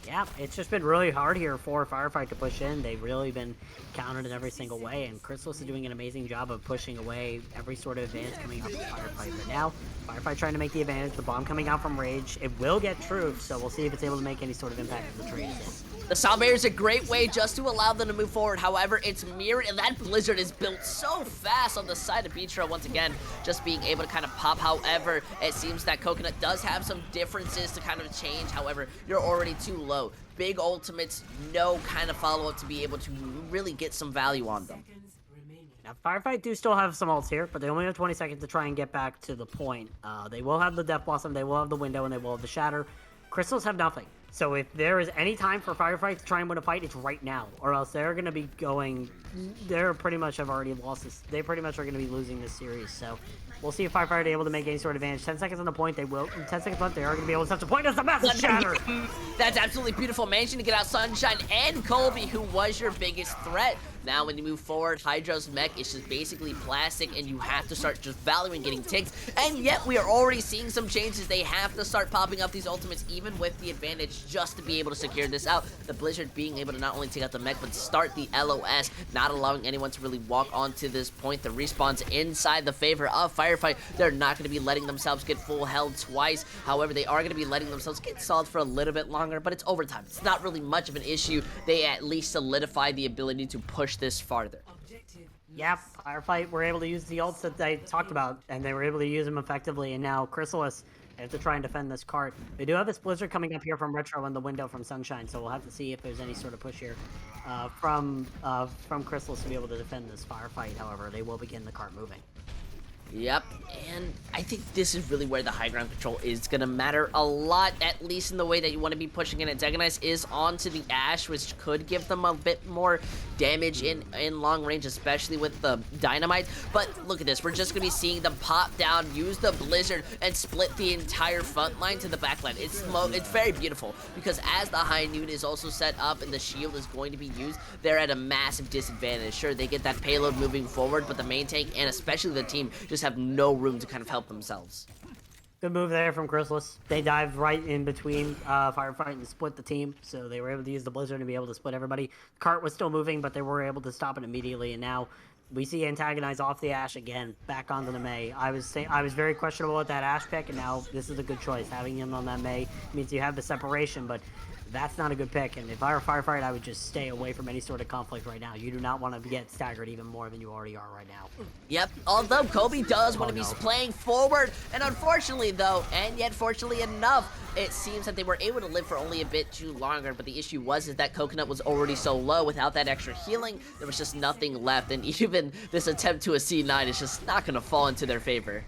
Yeah, it's just been really hard here for Firefight to push in. They've really been countered in every single way, and Chrysalis is doing an amazing job of pushing away every sort of advantage coming out from Firefight. But now, Firefight trying to make the advantage, the bomb coming out from Rage. It will get Truth, so we'll see if it's able to make any sort of impact with the trade. The Sound Barrier is a great way just to allow them to move forward. However, it's mirrored, and that Blizzard is built so fast on the side of Beachro once again, just being able to kind of pop. However, it seems that Coconut does have some differences to kind of change. However, you're already too low. Big ultimates, no kind of follow-up to be able to really get some value on them. Now, Firefight do still have some ults here, but they only have 20 seconds to try and get back to the point. They will have the Death Blossom, they will have the Window, and they will have the Shatter. Crystals have nothing. So if there is any time for Firefight to try and win a fight, it's right now. Or else they're going to be going... They're pretty much have already lost this. They pretty much are going to be losing this series. So we'll see if Firefight are able to make any sort of advantage. 10 seconds on the point, they will. 10 seconds left, they are going to be able to touch the point. That's the massive shatter! That's absolutely beautiful. Managing to get out Sunshine and Colby, who was your biggest threat. Now, when you move forward, Hydra's mech is just basically plastic, and you have to start just valuing getting ticks. And yet, we are already seeing some changes. They have to start popping up these ultimates, even with the advantage, just to be able to secure this out. The Blizzard being able to not only take out the mech, but start the LOS, not allowing anyone to really walk onto this point. The respawns inside the favor of Firefight. They're not going to be letting themselves get full held twice. However, they are going to be letting themselves get stalled for a little bit longer, but it's overtime. It's not really much of an issue. They at least solidify the ability to push this farther. Yeah, Firefight were able to use the ults that they talked about, and they were able to use them effectively, and now Chrysalis have to try and defend this cart. They do have this Blizzard coming up here from Retro and the Window from Sunshine, so we'll have to see if there's any sort of push here from Chrysalis to be able to defend this Firefight. However, they will begin the cart moving. Yep, and I think this is really where the high ground control is going to matter a lot, at least in the way that you want to be pushing in. Antagonize is onto the Ash, which could give them a bit more damage in long range, especially with the Dynamite. But look at this, we're just going to be seeing them pop down, use the Blizzard, and split the entire front line to the back line. It's very beautiful, because as the High Noon is also set up and the shield is going to be used, they're at a massive disadvantage. Sure, they get that payload moving forward, but the main tank, and especially the team, just have no room to kind of help themselves. Good move there from Chrysalis. They dived right in between Firefight and split the team, so they were able to use the Blizzard to be able to split everybody. Cart was still moving, but they were able to stop it immediately, and now we see Antagonize off the Ash again, back onto the Mei. I was very questionable with that Ash pick, and now this is a good choice. Having him on that Mei means you have the separation, but that's not a good pick, and if I were Firefight, I would just stay away from any sort of conflict right now. You do not want to get staggered even more than you already are right now. Yep, although Kobe does want to be playing forward, and unfortunately though, and yet fortunately enough, it seems that they were able to live for only a bit too longer, but the issue is that Coconut was already so low. Without that extra healing, there was just nothing left, and even this attempt to a C9 is just not going to fall into their favor.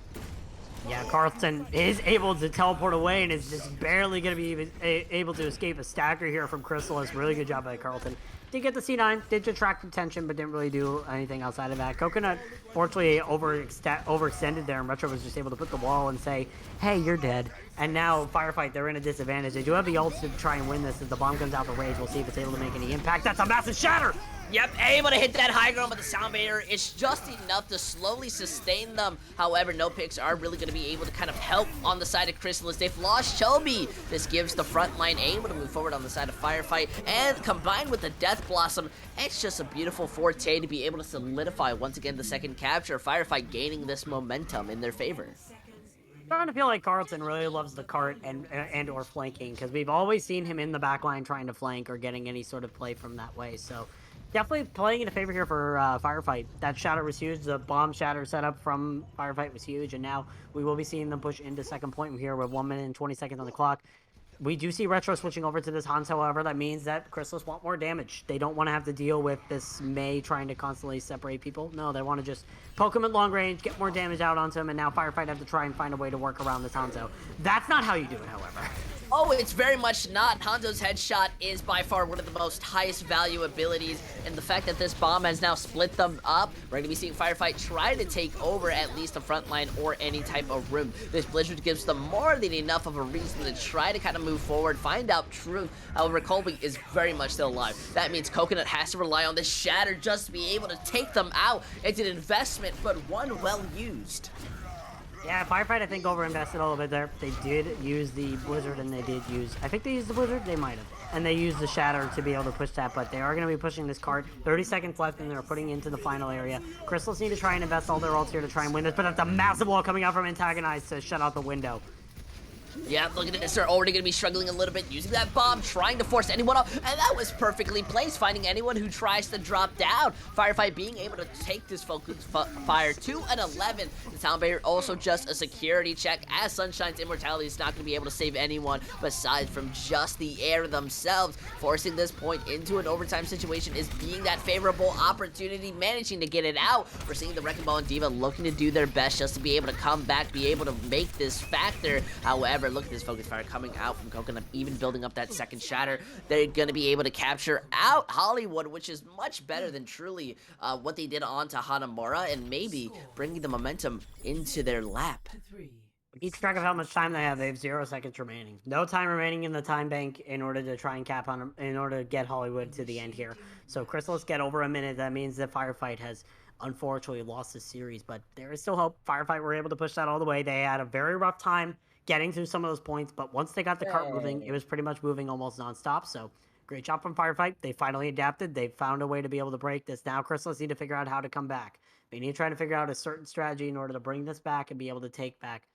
Yeah, Carlton is able to teleport away and is just barely going to be even able to escape a stagger here from Chrysalis. Really good job by Carlton. did get the C9, did detract attention, but didn't really do anything outside of that. Coconut, fortunately, overextended there, and Retro was just able to put the wall and say, hey, you're dead. And now, Firefight, they're in a disadvantage. They do have the ults to try and win this. As the bomb comes out for Rage, we'll see if it's able to make any impact. That's a massive shatter! Yep, able to hit that high ground, but the Sound Barrier is just enough to slowly sustain them. However, no picks are really going to be able to kind of help on the side of Chrysalis. They've lost Shelby. This gives the front line able to move forward on the side of Firefight, and combined with the Death Blossom, it's just a beautiful forte to be able to solidify once again the second capture. Firefight gaining this momentum in their favor. Starting to feel like Carlton really loves the cart and or flanking, because we've always seen him in the back line trying to flank or getting any sort of play from that way. So definitely playing in a favor here for Firefight. That shatter was huge. The bomb shatter setup from Firefight was huge, and now we will be seeing them push into second point here with 1 minute and 20 seconds on the clock. We do see Retro switching over to this Hans, however. That means that Chrysalis want more damage. They don't want to have to deal with this Mei trying to constantly separate people. No, they want to just poke him at long range, get more damage out onto him, and now Firefight have to try and find a way to work around this Hanzo. That's not how you do it, however. Oh, it's very much not. Hanzo's headshot is by far one of the most highest value abilities, and the fact that this bomb has now split them up, we're going to be seeing Firefight try to take over at least the front line or any type of room. This Blizzard gives them more than enough of a reason to try to kind of move forward, find out truth. However, Colby is very much still alive. That means Coconut has to rely on this shatter just to be able to take them out. It's an investment, but one well used. Yeah, Firefight, I think, overinvested a little bit there. They did use the Blizzard, and they did use... I think they used the Blizzard? They might have. And they used the Shatter to be able to push that, but they are going to be pushing this card. 30 seconds left, and they're putting into the final area. Chrysalis need to try and invest all their ults here to try and win this, but that's a massive wall coming out from Antagonize to shut out the window. Yeah, look at this. They're already going to be struggling a little bit using that bomb, trying to force anyone off, and that was perfectly placed, finding anyone who tries to drop down. Firefight being able to take this focus fire to an 11. The Sound Barrier also just a security check, as Sunshine's immortality is not going to be able to save anyone besides from just the air themselves. Forcing this point into an overtime situation is being that favorable opportunity, managing to get it out. We're seeing the Wrecking Ball and D.Va looking to do their best just to be able to come back, be able to make this factor. However, look at this focus fire coming out from Coconut, even building up that second shatter. They're going to be able to capture out Hollywood, which is much better than truly what they did onto Hanamura, and maybe bringing the momentum into their lap. Keep track of how much time they have. They have 0 seconds remaining. No time remaining in the time bank in order to try and in order to get Hollywood to the end here. So Chrysalis get over a minute. That means that Firefight has unfortunately lost the series, but there is still hope. Firefight were able to push that all the way. They had a very rough time getting through some of those points, but once they got the cart moving, it was pretty much moving almost nonstop. So great job from Firefight. They finally adapted. They found a way to be able to break this. Now Chrysalis need to figure out how to come back. They need to try to figure out a certain strategy in order to bring this back and be able to take back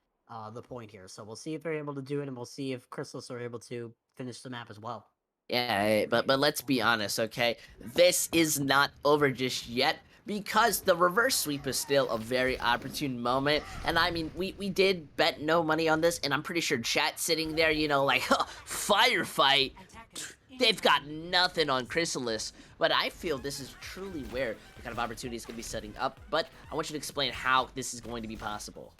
the point here. So we'll see if they're able to do it, and we'll see if Chrysalis are able to finish the map as well. Yeah, but let's be honest, okay? This is not over just yet, because the reverse sweep is still a very opportune moment. And I mean, we did bet no money on this, and I'm pretty sure chat sitting there, you know, like, Firefight, they've got nothing on Chrysalis. But I feel this is truly where the kind of opportunity is going to be setting up. But I want you to explain how this is going to be possible.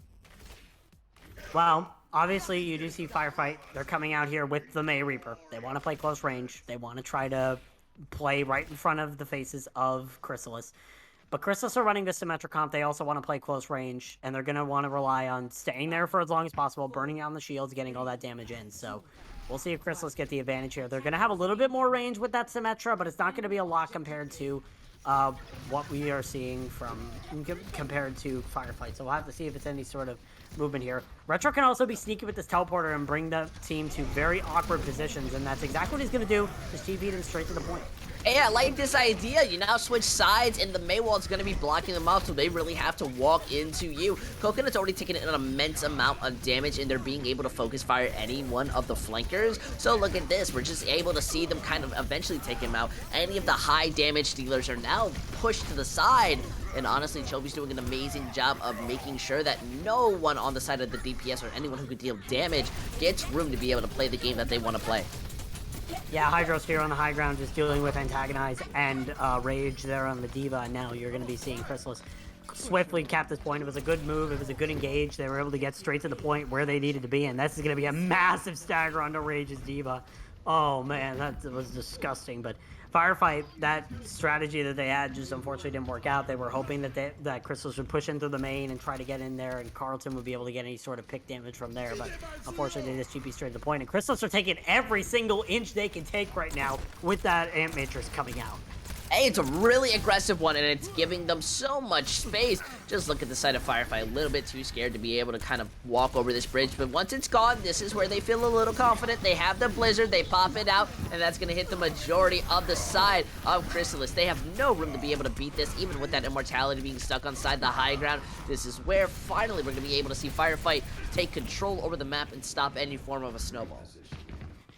Well, obviously, you do see Firefight. They're coming out here with the Mei Reaper. They want to play close range. They want to try to play right in front of the faces of Chrysalis. But Chrysalis are running the symmetric comp. They also want to play close range, and they're going to want to rely on staying there for as long as possible, burning down the shields, getting all that damage in. So we'll see if Chrysalis get the advantage here. They're going to have a little bit more range with that Symmetra, but it's not going to be a lot compared to what we are seeing compared to Firefight. So we'll have to see if it's any sort of movement here. Retro can also be sneaky with this teleporter and bring the team to very awkward positions, and that's exactly what he's going to do. Just TP them straight to the point. Hey, I like this idea. You now switch sides, and the Mei wall's going to be blocking them out, so they really have to walk into you. Coconut's already taken an immense amount of damage, and they're being able to focus fire any one of the flankers. So look at this. We're just able to see them kind of eventually take him out. Any of the high damage dealers are now pushed to the side. And honestly, Chobi's doing an amazing job of making sure that no one on the side of the DPS or anyone who could deal damage gets room to be able to play the game that they want to play. Yeah, Hydro's here on the high ground just dealing with Antagonize and Rage there on the D.Va, and now you're going to be seeing Chrysalis swiftly cap this point. It was a good move. It was a good engage. They were able to get straight to the point where they needed to be, and this is going to be a massive stagger onto Rage's D.Va. Oh, man, that was disgusting, but Firefight, that strategy that they had just unfortunately didn't work out. They were hoping that Chrysalis would push into the main and try to get in there, and Carlton would be able to get any sort of pick damage from there. But unfortunately, they just GP straight to the point. And Chrysalis are taking every single inch they can take right now with that Ant Matrix coming out. Hey, it's a really aggressive one, and it's giving them so much space. Just look at the side of Firefight, a little bit too scared to be able to kind of walk over this bridge. But once it's gone, this is where they feel a little confident. They have the Blizzard, they pop it out, and that's going to hit the majority of the side of Chrysalis. They have no room to be able to beat this, even with that immortality being stuck on side the high ground. This is where finally we're going to be able to see Firefight take control over the map and stop any form of a snowball.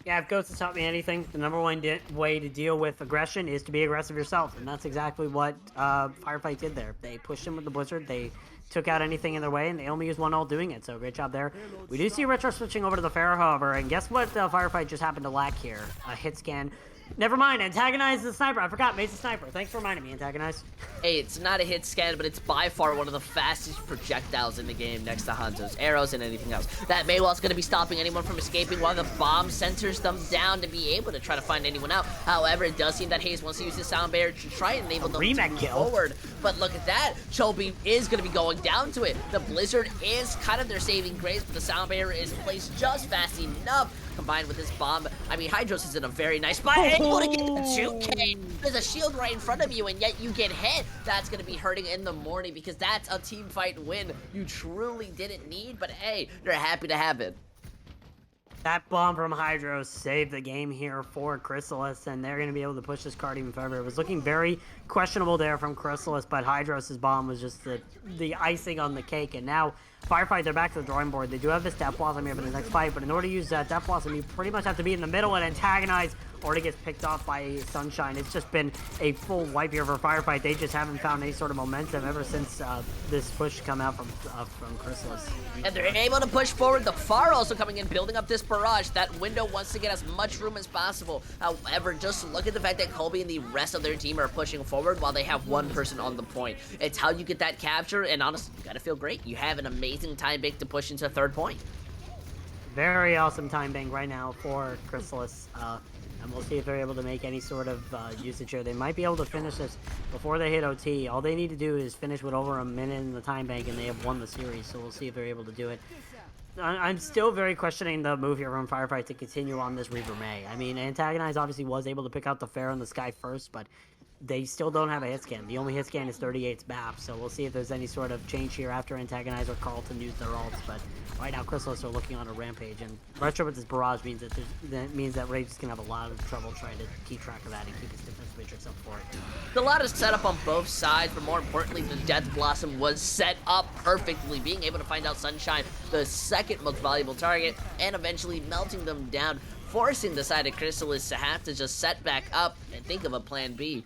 Yeah, if Ghost has taught me anything, the number one way to deal with aggression is to be aggressive yourself, and that's exactly what Firefight did there. They pushed him with the Blizzard, they took out anything in their way, and they only used one ult doing it, so great job there. We do see Retro switching over to the Pharaoh, however, and guess what Firefight just happened to lack here? A hit scan. Never mind, Antagonize the sniper. I forgot, Mace the sniper. Thanks for reminding me, Antagonize. Hey, it's not a hit scan, but it's by far one of the fastest projectiles in the game next to Hanzo's arrows and anything else. That Maywell's going to be stopping anyone from escaping while the bomb centers them down to be able to try to find anyone out. However, it does seem that Hayes wants to use his sound barrier to try and enable them to move forward. But look at that. Chobi is going to be going down to it. The Blizzard is kind of their saving grace, but the sound barrier is placed just fast enough. Combined with this bomb, I mean, Hydros is in a very nice spot. Able to get the 2K. There's a shield right in front of you, and yet you get hit. That's going to be hurting in the morning because that's a team fight win you truly didn't need, but hey, you're happy to have it. That bomb from Hydros saved the game here for Chrysalis, and they're going to be able to push this card even further. It was looking very questionable there from Chrysalis, but Hydros' bomb was just the icing on the cake, and now Firefight, they're back to the drawing board. They do have this Death Blossom here for the next fight, but in order to use that Death Blossom, you pretty much have to be in the middle and antagonize, or it gets picked off by Sunshine. It's just been a full wipe here for Firefight. They just haven't found any sort of momentum ever since this push come out from Chrysalis. And they're able to push forward. The Far also coming in, building up this barrage. That window wants to get as much room as possible. However, just look at the fact that Colby and the rest of their team are pushing forward while they have one person on the point. It's how you get that capture, and honestly, you gotta feel great. You have an amazing time bank to push into third point. Very awesome time bank right now for Chrysalis. And we'll see if they're able to make any sort of usage here. They might be able to finish this before they hit OT. All they need to do is finish with over a minute in the time bank, and they have won the series. So we'll see if they're able to do it. I'm still very questioning the move here from Firefight to continue on this Reaper May. I mean, Antagonize obviously was able to pick out the Pharaoh in the sky first, but they still don't have a hit scan. The only hit scan is 38's BAP, so we'll see if there's any sort of change here after Antagonize or Carlton use their ults. But right now, Chrysalis are looking on a rampage, and Retro with this barrage means that Rage is gonna have a lot of trouble trying to keep track of that and keep his defense matrix up for it. A lot of setup on both sides, but more importantly, the Death Blossom was set up perfectly, being able to find out Sunshine, the second most valuable target, and eventually melting them down, forcing the side of Chrysalis to have to just set back up and think of a plan B.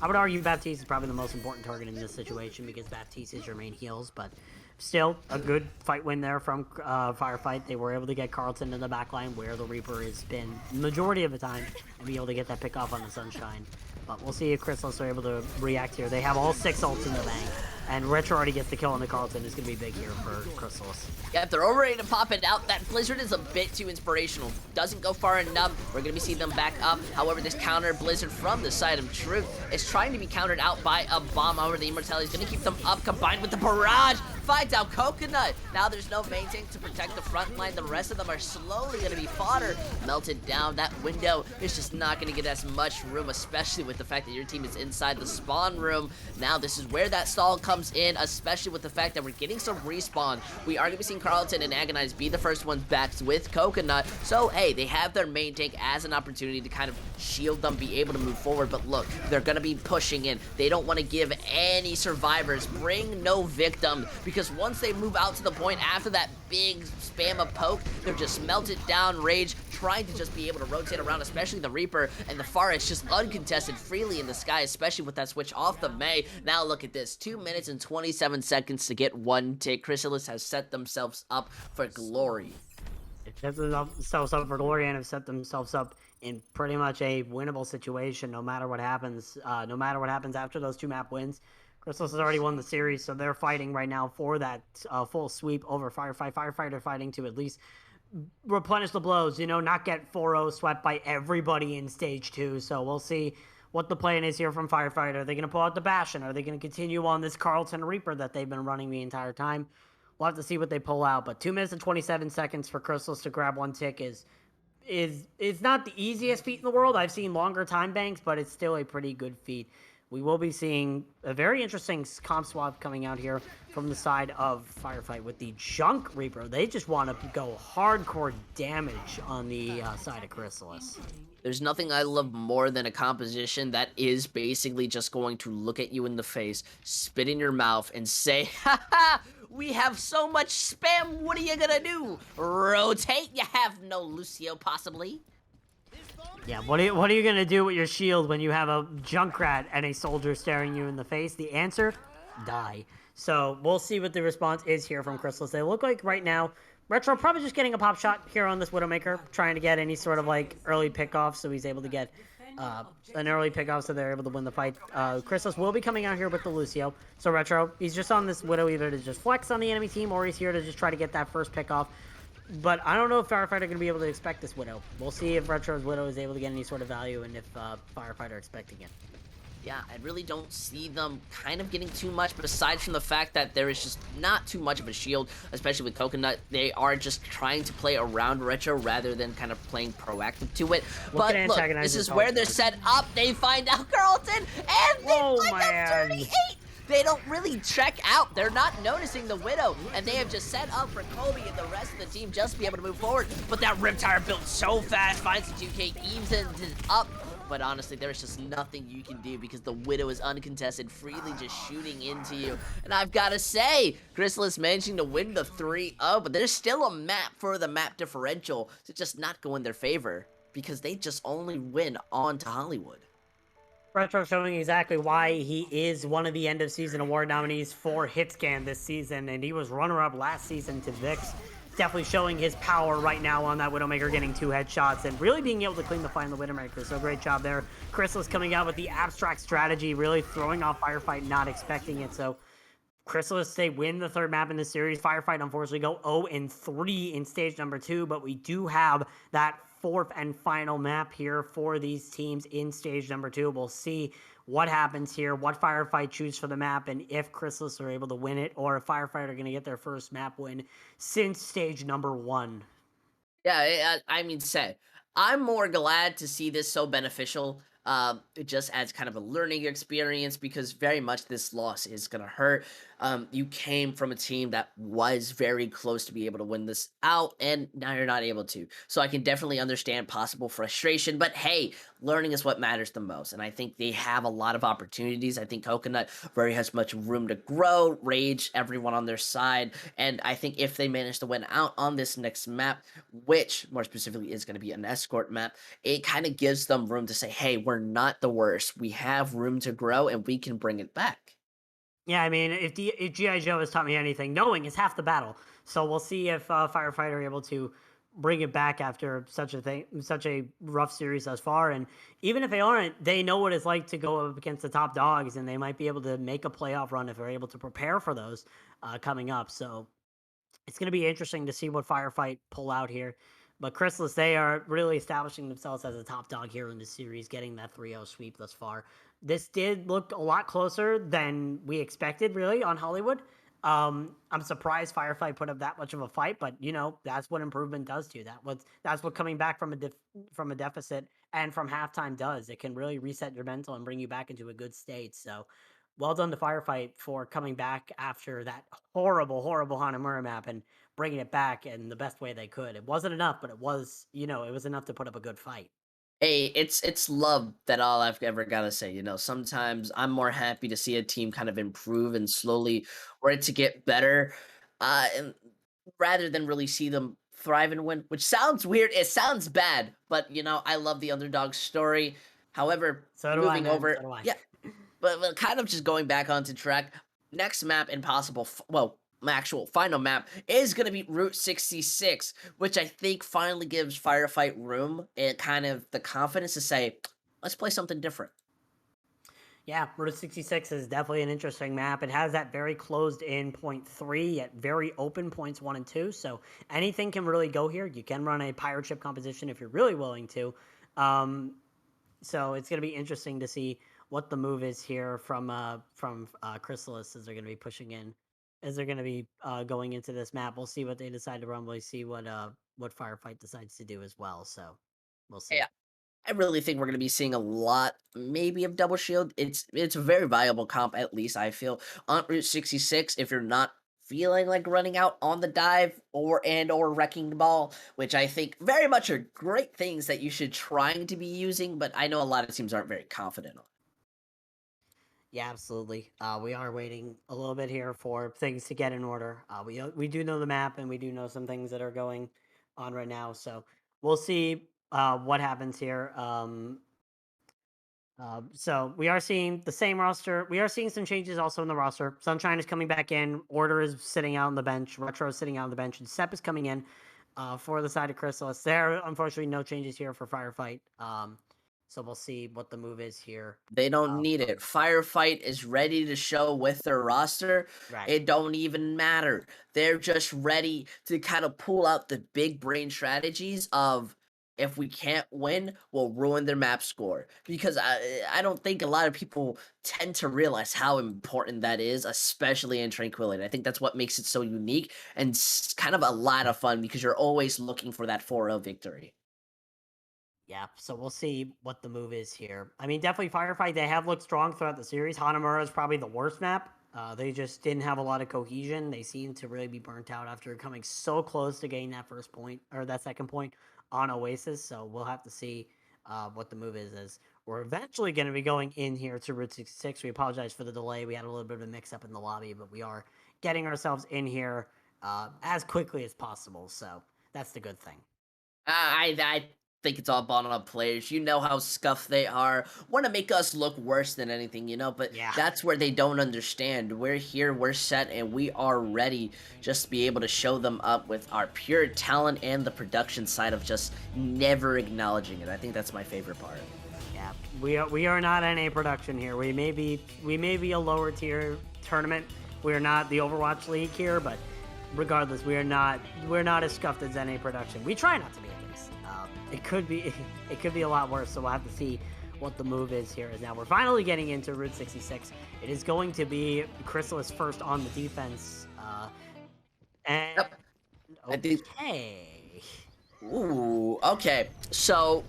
I would argue Baptiste is probably the most important target in this situation because Baptiste is your main heals, but still a good fight win there from Firefight. They were able to get Carlton in the backline where the Reaper has been the majority of the time and be able to get that pick off on the Sunshine. But we'll see if Chrysalis are able to react here. They have all 6 ults in the bank, and Retro already gets the kill on the Carlton. It's going to be big here for Chrysalis. Yeah, if they're all ready to pop it out, that Blizzard is a bit too inspirational. Doesn't go far enough. We're going to be seeing them back up. However, this counter Blizzard from the side of Truth is trying to be countered out by a bomb. However, the Immortality is going to keep them up, combined with the barrage. Finds out Coconut. Now there's no main tank to protect the front line. The rest of them are slowly going to be fodder. Melted down. That window is just not going to get as much room, especially with the fact that your team is inside the spawn room. Now this is where that stall comes in, especially with the fact that we're getting some respawn. We are going to be seeing Carlton and Agonize be the first ones back with Coconut. So, hey, they have their main tank as an opportunity to kind of shield them, be able to move forward. But look, they're going to be pushing in. They don't want to give any survivors, bring no victim, because once they move out to the point after that big spam of poke, they're just melted down Rage, trying to just be able to rotate around, especially the Reaper, and the Forest just uncontested freely in the sky, especially with that switch off the May. Now look at this, 2 minutes and 27 seconds to get 1 tick. Chrysalis has set themselves up for glory. They've set themselves up for glory and have set themselves up in pretty much a winnable situation no matter what happens. No matter what happens after those 2 map wins, Chrysalis has already won the series, so they're fighting right now for that full sweep over Firefight. Firefight are fighting to at least replenish the blows, you know, not get 4-0 swept by everybody in stage 2. So we'll see what the plan is here from Firefight. Are they going to pull out the Bastion? Are they going to continue on this Carlton Reaper that they've been running the entire time? We'll have to see what they pull out. But 2 minutes and 27 seconds for Chrysalis to grab one tick is not the easiest feat in the world. I've seen longer time banks, but it's still a pretty good feat. We will be seeing a very interesting comp swap coming out here from the side of Firefight with the Junk Reaper. They just want to go hardcore damage on the side of Chrysalis. There's nothing I love more than a composition that is basically just going to look at you in the face, spit in your mouth, and say, "Ha ha! We have so much spam, what are you gonna do? Rotate? You have no Lucio, possibly?" Yeah, what are you gonna do with your shield when you have a Junkrat and a soldier staring you in the face? The answer, die. So we'll see what the response is here from Chrysalis. They look like right now, Retro probably just getting a pop shot here on this Widowmaker, trying to get any sort of like early pickoff, so he's able to get an early pickoff, so they're able to win the fight. Chrysalis will be coming out here with the Lucio. So Retro, he's just on this Widow either to just flex on the enemy team, or he's here to just try to get that first pickoff. But I don't know if Firefighter are going to be able to expect this Widow. We'll see if Retro's Widow is able to get any sort of value, and if Firefighter are expecting it. Yeah, I really don't see them kind of getting too much, but aside from the fact that there is just not too much of a shield, especially with Coconut, they are just trying to play around Retro rather than kind of playing proactive to it. But look, this is where they're set up. They find out Carlton, and they find out 38! They don't really check out. They're not noticing the Widow, and they have just set up for Kobe and the rest of the team just to be able to move forward. But that Riptire built so fast, finds the 2K, evens it up. But honestly, there's just nothing you can do because the Widow is uncontested, freely just shooting into you. And I've got to say, Chrysalis managing to win the 3-0, but there's still a map for the map differential to just not go in their favor because they just only win on to Hollywood. Retro showing exactly why he is one of the end of season award nominees for Hitscan this season, and he was runner-up last season to Vix. Definitely showing his power right now on that Widowmaker, getting 2 headshots and really being able to clean the fight in the Widowmaker. So great job there. Chrysalis coming out with the abstract strategy, really throwing off Firefight, not expecting it. So Chrysalis, they win the 3rd map in the series. Firefight, unfortunately, go 0-3 in stage number 2, but we do have that 4th and final map here for these teams in stage number 2. We'll see what happens here, what Firefight choose for the map, and if Chrysalis are able to win it, or if Firefight are going to get their first map win since stage number 1. Yeah, I mean, I'm more glad to see this so beneficial. It just adds kind of a learning experience because very much this loss is going to hurt. You came from a team that was very close to be able to win this out, and now you're not able to. So I can definitely understand possible frustration, but hey, learning is what matters the most, and I think they have a lot of opportunities. I think Coconut very has much room to grow, Rage, everyone on their side, and I think if they manage to win out on this next map, which more specifically is going to be an escort map, it kind of gives them room to say, hey, we're not the worst. We have room to grow, and we can bring it back. Yeah, I mean, if G.I. Joe has taught me anything, knowing is half the battle. So we'll see if Firefighter are able to bring it back after such a rough series thus far. And even if they aren't, they know what it's like to go up against the top dogs, and they might be able to make a playoff run if they're able to prepare for those coming up. So it's going to be interesting to see what Firefight pull out here. But Chrysalis, they are really establishing themselves as a top dog here in this series, getting that 3-0 sweep thus far. This did look a lot closer than we expected, really, on Hollywood. I'm surprised Firefight put up that much of a fight, but that's what improvement does to you. That's what coming back from a deficit and from halftime does. It can really reset your mental and bring you back into a good state. So, well done to Firefight for coming back after that horrible Hanamura map and bringing it back in the best way they could. It wasn't enough, but it was enough to put up a good fight. Hey, it's love that all I've ever gotta say. Sometimes I'm more happy to see a team kind of improve and slowly work to get better, and rather than really see them thrive and win, which sounds weird. It sounds bad, but I love the underdog story. However, So do I, moving man. over, So do I. yeah, but kind of just going back onto track. Next map, impossible. Actual final map is going to be Route 66, which I think finally gives Firefight room and kind of the confidence to say, let's play something different. Yeah, Route 66 is definitely an interesting map. It has that very closed in point 3, yet very open points 1 and 2. So anything can really go here. You can run a pirate ship composition if you're really willing to. So it's going to be interesting to see what the move is here from Chrysalis as they're going to be pushing in, as they're going to be going into this map. We'll see what they decide to run. We'll see what Firefight decides to do as well. So we'll see. Yeah. I really think we're going to be seeing a lot, maybe of Double Shield. It's a very viable comp, at least I feel. On Route 66, if you're not feeling like running out on the dive or wrecking ball, which I think very much are great things that you should trying to be using, but I know a lot of teams aren't very confident on. Yeah, absolutely. We are waiting a little bit here for things to get in order. We do know the map, and we do know some things that are going on right now. So we'll see what happens here. So we are seeing the same roster. We are seeing some changes also in the roster. Sunshine is coming back in. Order is sitting out on the bench. Retro is sitting out on the bench, and Sep is coming in for the side of Chrysalis. There, unfortunately, no changes here for Firefight. So we'll see what the move is here. They don't need it. Firefight is ready to show with their roster. Right. It don't even matter. They're just ready to kind of pull out the big brain strategies of, if we can't win, we'll ruin their map score. Because I don't think a lot of people tend to realize how important that is, especially in Tranquility. I think that's what makes it so unique and kind of a lot of fun, because you're always looking for that 4-0 victory. Yeah, so we'll see what the move is here. I mean, definitely Firefight, they have looked strong throughout the series. Hanamura is probably the worst map. They just didn't have a lot of cohesion. They seem to really be burnt out after coming so close to getting that first point, or that second point on Oasis. So we'll have to see what the move is, as we're eventually going to be going in here to Route 66. We apologize for the delay. We had a little bit of a mix-up in the lobby, but we are getting ourselves in here as quickly as possible. So that's the good thing. I think it's all bottom up players. You know how scuffed they are. Want to make us look worse than anything, But Yeah. that's where they don't understand. We're here, we're set, and we are ready just to be able to show them up with our pure talent and the production side of just never acknowledging it. I think that's my favorite part. Yeah, we are not NA production here. We may be a lower tier tournament. We are not the Overwatch League here, but regardless, we're not as scuffed as NA production. We try not to be at least. It could be a lot worse. So we'll have to see what the move is here. As now we're finally getting into Route 66. It is going to be Chrysalis first on the defense. And Yep. I think. okay. Ooh. Okay. So,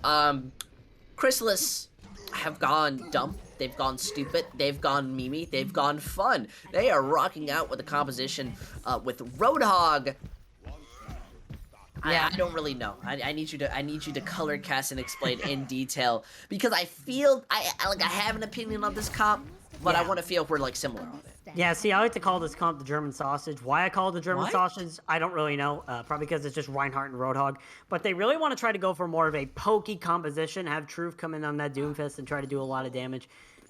Chrysalis have gone dumb. They've gone stupid. They've gone mimi. They've gone fun. They are rocking out with a composition with Roadhog. Yeah. I don't really know. I need you to color cast and explain in detail, because I feel I have an opinion on this comp, but I Yeah. want to feel if we're like similar on it. Yeah, see, I like to call this comp the German sausage. Why I call it the German What? sausage, I don't really know. Probably because it's just Reinhardt and Roadhog. But they really want to try to go for more of a pokey composition, have Truth come in on that Doomfist and try to do a lot of damage.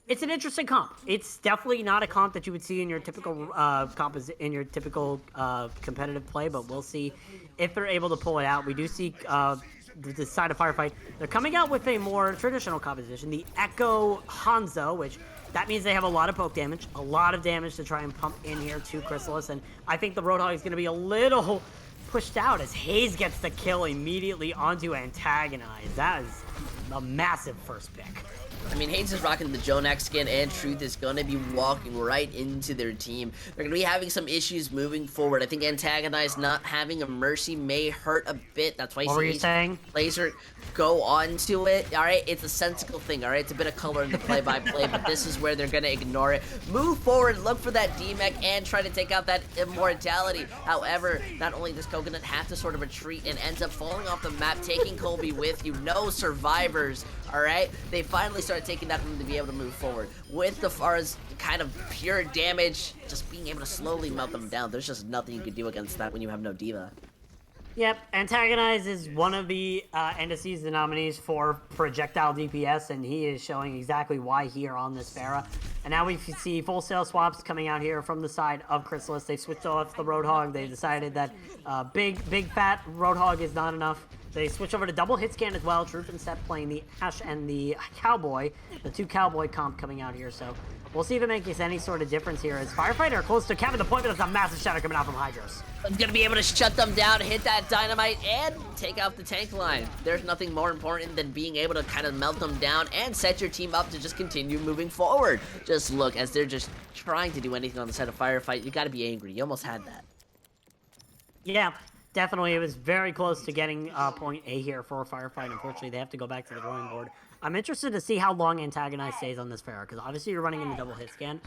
It's an interesting comp. It's definitely not a comp that you would see in your typical competitive play, but we'll see if they're able to pull it out. We do see the side of Firefight. They're coming out with a more traditional composition, the Echo Hanzo, which that means they have a lot of poke damage, a lot of damage to try and pump in here to Chrysalis, and I think the Roadhog is going to be a little pushed out as Hayes gets the kill immediately onto Antagonize. That is a massive first pick. I mean, Hayes is rocking the Jonak skin, and Truth is going to be walking right into their team. They're going to be having some issues moving forward. I think Antagonize not having a Mercy may hurt a bit. That's why What were you saying? Laser go on to it. All right, it's a sensical thing. All right, it's a bit of color in the play-by-play, but this is where they're going to ignore it. Move forward, look for that D-Mech, and try to take out that Immortality. However, not only does Coconut have to sort of retreat and ends up falling off the map, taking Colby with you. No survivors. All right, they finally start taking that room to be able to move forward. With the Far's kind of pure damage, just being able to slowly melt them down, there's just nothing you can do against that when you have no diva. Yep, Antagonize is one of the end of season nominees for projectile DPS, and he is showing exactly why here on this Pharah. And now we see full sale swaps coming out here from the side of Chrysalis. They've switched off the Roadhog. They decided that big fat Roadhog is not enough. They switch over to double hit scan as well. Truth and Step playing the Ash and the Cowboy. The 2 Cowboy comp coming out here, so we'll see if it makes any sort of difference here. As Firefighter are close to Kevin, the point, but there's a massive shadow coming out from Hydros. It's gonna be able to shut them down, hit that dynamite, and take out the tank line. There's nothing more important than being able to kind of melt them down and set your team up to just continue moving forward. Just look, as they're just trying to do anything on the side of Firefight, you gotta be angry. You almost had that. Yeah, definitely. It was very close to getting point A here for Firefight. Unfortunately, they have to go back to the drawing board. I'm interested to see how long Antagonize stays on this Pharah, because obviously you're running in the double hit scan.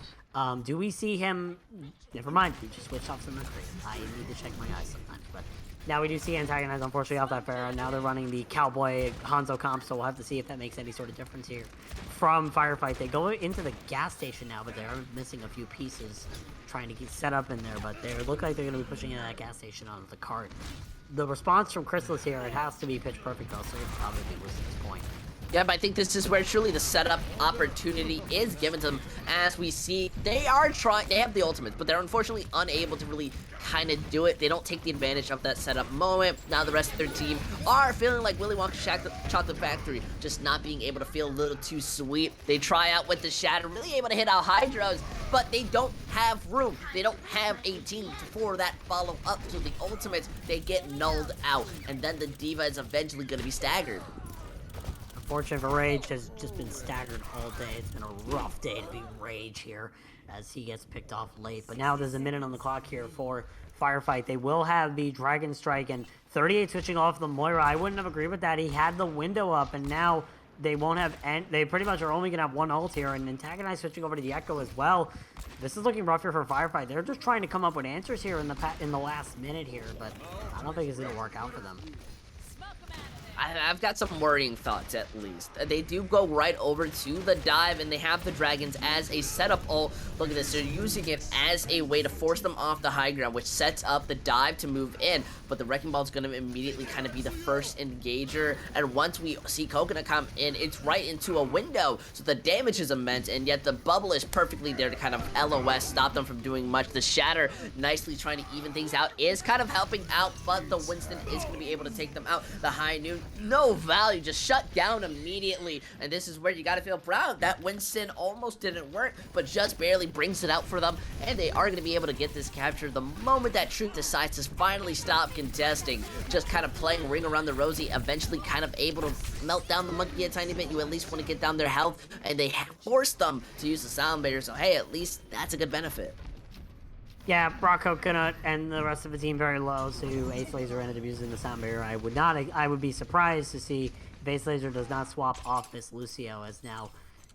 Do we see him... Never mind, we just switched off some memory. I need to check my eyes sometimes, but... Now we do see Antagonize, unfortunately, off that Pharah. Now they're running the Cowboy Hanzo comp, so we'll have to see if that makes any sort of difference here. From Firefight, they go into the gas station now, but they are missing a few pieces trying to get set up in there, but they look like they're going to be pushing into that gas station on the cart. The response from Chrysalis here, it has to be pitch perfect, though, so it'll probably lose at this point. Yeah, but I think this is where truly the setup opportunity is given to them. As we see, they are trying, they have the ultimates, but they're unfortunately unable to really kind of do it. They don't take the advantage of that setup moment. Now the rest of their team are feeling like Willy Wonka Chocolate Factory, just not being able to feel a little too sweet. They try out with the Shatter, really able to hit out Hydros, but they don't have room. They don't have a team for that follow-up to the ultimates. They get nulled out, and then the Diva is eventually going to be staggered. Unfortunate for Rage has just been staggered all day. It's been a rough day to be Rage here as he gets picked off late. But now there's a minute on the clock here for Firefight. They will have the Dragon Strike and 38 switching off the Moira. I wouldn't have agreed with that. He had the window up, and now they won't have... They pretty much are only going to have one ult here, and Antagonize switching over to the Echo as well. This is looking rough here for Firefight. They're just trying to come up with answers here in the last minute here, but I don't think it's going to work out for them. I've got some worrying thoughts, at least. They do go right over to the dive, and they have the dragons as a setup ult. Look at this. They're using it as a way to force them off the high ground, which sets up the dive to move in. But the Wrecking Ball is going to immediately kind of be the first engager. And once we see Coconut come in, it's right into a window. So the damage is immense, and yet the bubble is perfectly there to kind of LOS, stop them from doing much. The Shatter, nicely trying to even things out, is kind of helping out, but the Winston is going to be able to take them out. The High Noon, no value, just shut down immediately. And this is where you gotta feel proud. That Winston almost didn't work, but just barely brings it out for them, and they are gonna be able to get this capture the moment that Truth decides to finally stop contesting. Just kind of playing Ring Around the Rosie, eventually kind of able to melt down the monkey a tiny bit. You at least want to get down their health, and they force them to use the Sound Barrier, so hey, at least that's a good benefit. Yeah, Brock Coconut and the rest of the team very low, so Ace Laser ended up using the Sound Barrier. I would be surprised to see if Ace Laser does not swap off this Lucio, as now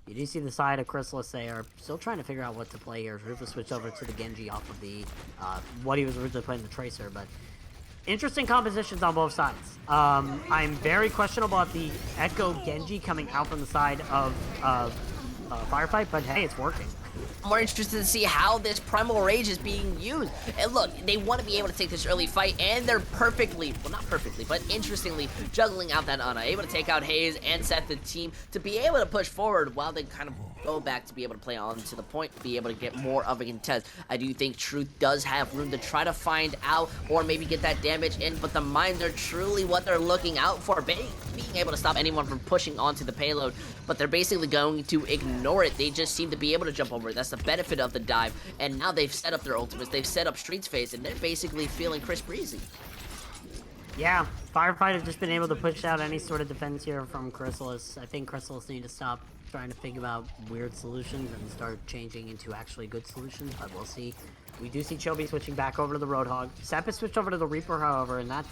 you do see the side of Chrysalis. They are still trying to figure out what to play here. Rufus switched over to the Genji off of the what he was originally playing, the Tracer, but interesting compositions on both sides. I'm very questionable about the Echo Genji coming out from the side of Firefight, but hey, it's working. More interested to see how this Primal Rage is being used. And look, they want to be able to take this early fight, and they're perfectly, well, not perfectly, but interestingly juggling out that Ana, able to take out Hayes and set the team to be able to push forward while they kind of go back to be able to play on to the point, be able to get more of a contest. I do think Truth does have room to try to find out or maybe get that damage in, but the mines are truly what they're looking out for, being able to stop anyone from pushing onto the payload, but they're basically going to ignore it. They just seem to be able to jump over it. That's the benefit of the dive, and now they've set up their ultimates, they've set up Streets Face, and they're basically feeling Chris Breezy. Yeah, Firefight have just been able to push out any sort of defense here from Chrysalis. I think Chrysalis need to stop trying to think about weird solutions and start changing into actually good solutions, but we'll see. We do see Chobi switching back over to the Roadhog. Sepp has switched over to the Reaper, however, and that's...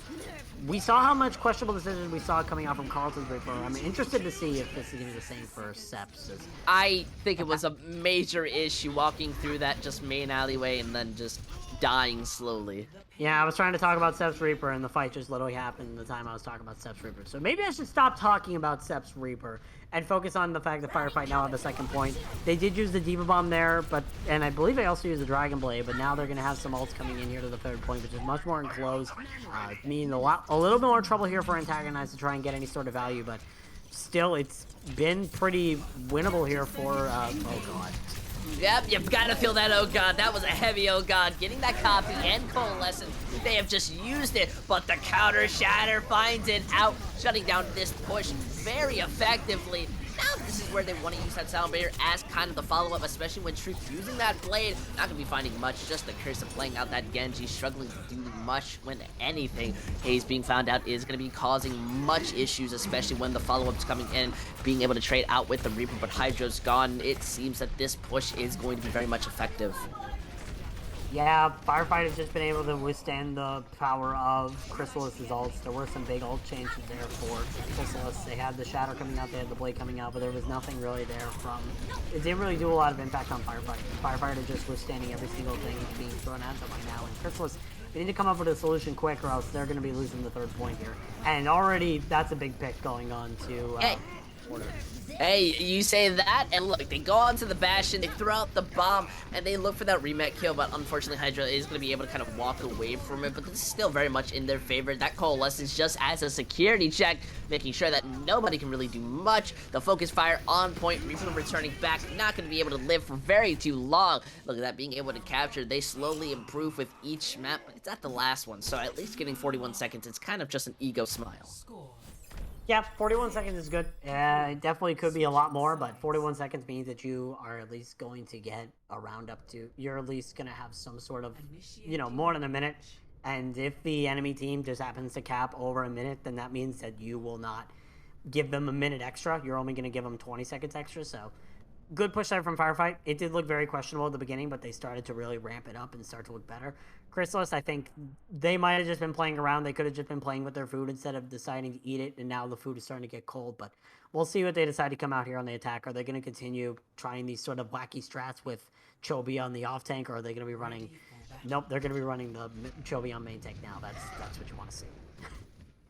We saw how much questionable decisions we saw coming out from Carlton's Reaper. I'm interested to see if this is going to be the same for Sepp's. I think it was a major issue walking through that just main alleyway and then just dying slowly. Yeah, I was trying to talk about Sepp's Reaper, and the fight just literally happened the time I was talking about Sepp's Reaper. So maybe I should stop talking about Sepp's Reaper and focus on the fact that Firefight now have the second point. They did use the Diva Bomb there, and I believe they also used the Dragon Blade, but now they're going to have some ults coming in here to the third point, which is much more enclosed. Meaning a little bit more trouble here for Antagonize to try and get any sort of value, but still, it's been pretty winnable here for, oh god. Yep, you've got to feel that, oh god. That was a heavy oh god. Getting that copy and coalescence, they have just used it, but the counter shatter finds it out, shutting down this push very effectively. Now this is where they want to use that sound barrier as kind of the follow-up, especially when Truth using that blade. Not going to be finding much, just the curse of playing out that Genji, struggling to do much when anything. Haze being found out is going to be causing much issues, especially when the follow-up's coming in, being able to trade out with the Reaper, but Hydra's gone. It seems that this push is going to be very much effective. Yeah, Firefight has just been able to withstand the power of Chrysalis's ults. There were some big ult changes there for Chrysalis. They had the Shatter coming out, they had the Blade coming out, but there was nothing really there from... It didn't really do a lot of impact on Firefight. Firefight are just withstanding every single thing being thrown at them right now. And Chrysalis, they need to come up with a solution quick or else they're going to be losing the third point here. And already, that's a big pick going on to... Order. Hey, you say that, and look, they go onto the Bastion, they throw out the bomb, and they look for that rematch kill, but unfortunately Hydra is going to be able to kind of walk away from it, but this is still very much in their favor. That Coalescence just as a security check, making sure that nobody can really do much. The focus fire on point, Reaper returning back, not going to be able to live for very too long. Look at that, being able to capture. They slowly improve with each map, but it's at the last one, so at least getting 41 seconds, it's kind of just an ego smile. Yeah, 41 seconds is good. It definitely could be a lot more, but 41 seconds means that you are at least going to get a round up to... You're at least going to have some sort of, you know, more than a minute. And if the enemy team just happens to cap over a minute, then that means that you will not give them a minute extra. You're only going to give them 20 seconds extra, so... Good push there from Firefight. It did look very questionable at the beginning, but they started to really ramp it up and start to look better. Chrysalis, I think they might have just been playing around. They could have just been playing with their food instead of deciding to eat it, and now the food is starting to get cold. But we'll see what they decide to come out here on the attack. Are they going to continue trying these sort of wacky strats with Chobi on the off tank, or are they going to be running... Nope, they're going to be running the Chobi on main tank now. That's what you want to see.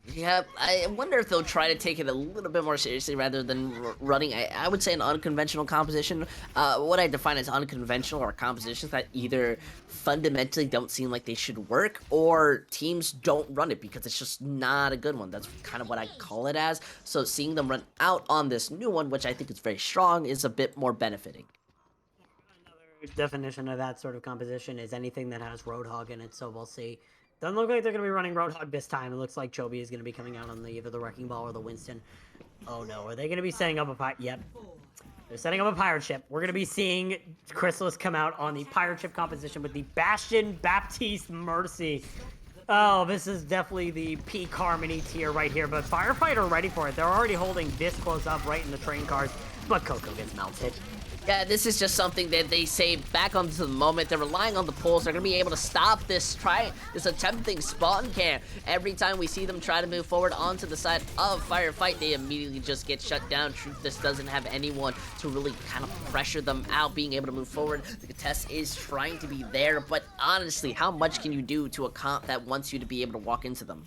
Yeah, I wonder if they'll try to take it a little bit more seriously rather than running, I would say, an unconventional composition. What I define as unconventional are compositions that either fundamentally don't seem like they should work, or teams don't run it because it's just not a good one. That's kind of what I call it as. So seeing them run out on this new one, which I think is very strong, is a bit more benefiting. Another definition of that sort of composition is anything that has Roadhog in it, so we'll see. Doesn't look like they're going to be running Roadhog this time. It looks like Chobi is going to be coming out on either the Wrecking Ball or the Winston. Oh no, are they going to be setting up a pirate? Yep. They're setting up a pirate ship. We're going to be seeing Chrysalis come out on the pirate ship composition with the Bastion Baptiste Mercy. Oh, this is definitely the peak Harmony tier right here, but Firefight are ready for it. They're already holding this close up right in the train cars, but Coco gets melted. Yeah, this is just something that they say back onto the moment. They're relying on the pulls. They're going to be able to stop this attempting spawn camp. Every time we see them try to move forward onto the side of Firefight, they immediately just get shut down. Truth just doesn't have anyone to really kind of pressure them out, being able to move forward. The contest is trying to be there, but honestly, how much can you do to a comp that wants you to be able to walk into them?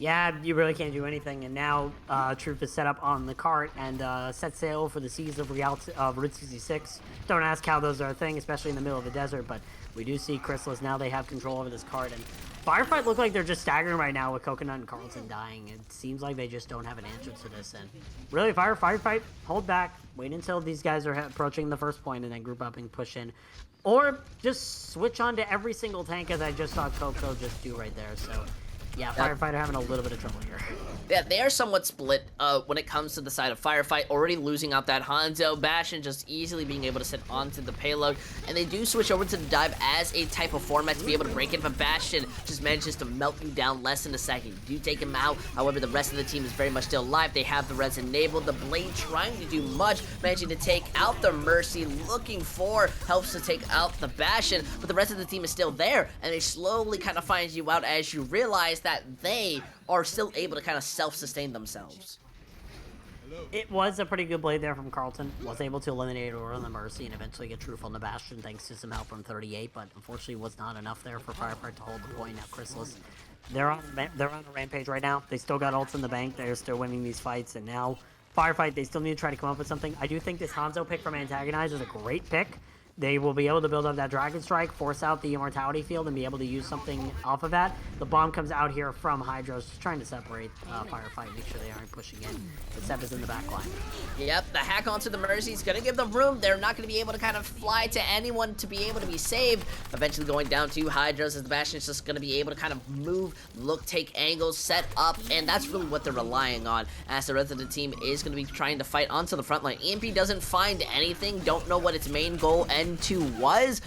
Yeah, you really can't do anything, and now Truth is set up on the cart and set sail for the seas of Route 66. Don't ask how those are a thing, especially in the middle of the desert, but we do see Chrysalis. Now they have control over this cart, and Firefight look like they're just staggering right now with Coconut and Carlton dying. It seems like they just don't have an answer to this, and really, Firefight, hold back. Wait until these guys are approaching the first point and then group up and push in. Or just switch on to every single tank, as I just saw Coco just do right there, so... Yeah, Firefight are having a little bit of trouble here. Yeah, they are somewhat split when it comes to the side of Firefight, already losing out that Hanzo, Bastion just easily being able to sit onto the payload, and they do switch over to the dive as a type of format to be able to break it, but Bastion just manages to melt you down less than a second. You do take him out, however, the rest of the team is very much still alive. They have the res enabled, the Blade trying to do much, managing to take out the Mercy, looking for helps to take out the Bastion, but the rest of the team is still there, and they slowly kind of find you out as you realize that they are still able to kind of self-sustain themselves. It was a pretty good blade there from Carlton. Was able to eliminate Aurora on the Mercy and eventually get Truth on the Bastion thanks to some help from 38, but unfortunately was not enough there for Firefight to hold the point. Now Chrysalis, they're on a rampage right now. They still got ults in the bank. They're still winning these fights, and now Firefight, they still need to try to come up with something. I do think this Hanzo pick from Antagonize is a great pick they will be able to build up that Dragon Strike, force out the Immortality Field, and be able to use something off of that. The bomb comes out here from Hydros, just trying to separate Firefight, make sure they aren't pushing in. The Sep is in the back line. Yep, the hack onto the Mercy is going to give them room. They're not going to be able to kind of fly to anyone to be able to be saved. Eventually going down to Hydros as the Bastion is just going to be able to kind of move, look, take angles, set up, and that's really what they're relying on as the rest of the team is going to be trying to fight onto the front line. EMP doesn't find anything, don't know what its main goal N2 was,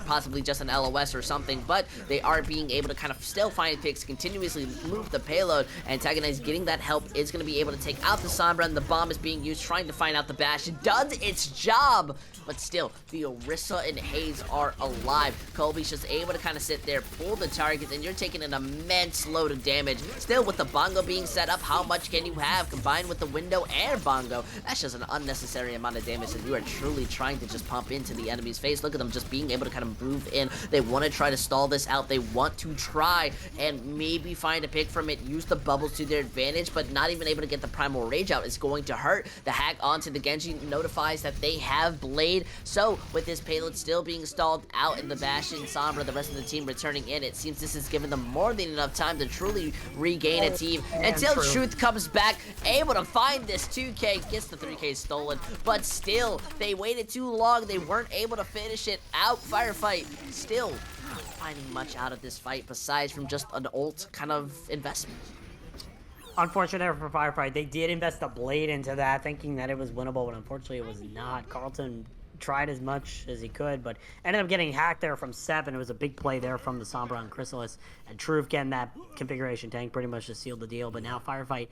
possibly just an LOS or something, but they are being able to kind of still find picks, continuously move the payload, and Antagonize getting that help is going to be able to take out the Sombra, and the bomb is being used, trying to find out the Bash. It does its job, but still, the Orisa and Haze are alive. Colby's just able to kind of sit there, pull the targets, and you're taking an immense load of damage. Still, with the Bongo being set up, how much can you have combined with the Window and Bongo? That's just an unnecessary amount of damage that you are truly trying to just pump into the enemy's face. Look at them just being able to kind of move in. They want to try to stall this out. They want to try and maybe find a pick from it, use the bubbles to their advantage, but not even able to get the Primal Rage out is going to hurt. The hack onto the Genji notifies that they have Blade, so with this payload still being stalled out in the Bastion, Sombra, the rest of the team returning in, it seems this has given them more than enough time to truly regain a team until Truth comes back, able to find this 2K, gets the 3K stolen, but still, they waited too long, they weren't able to finish it out. Firefight still not finding much out of this fight besides from just an ult kind of investment. Unfortunate for Firefight. They did invest a Blade into that, thinking that it was winnable, but unfortunately it was not. Carlton tried as much as he could, but ended up getting hacked there from 7. It was a big play there from the Sombra and Chrysalis, and Truth getting that configuration tank pretty much just sealed the deal. But now Firefight,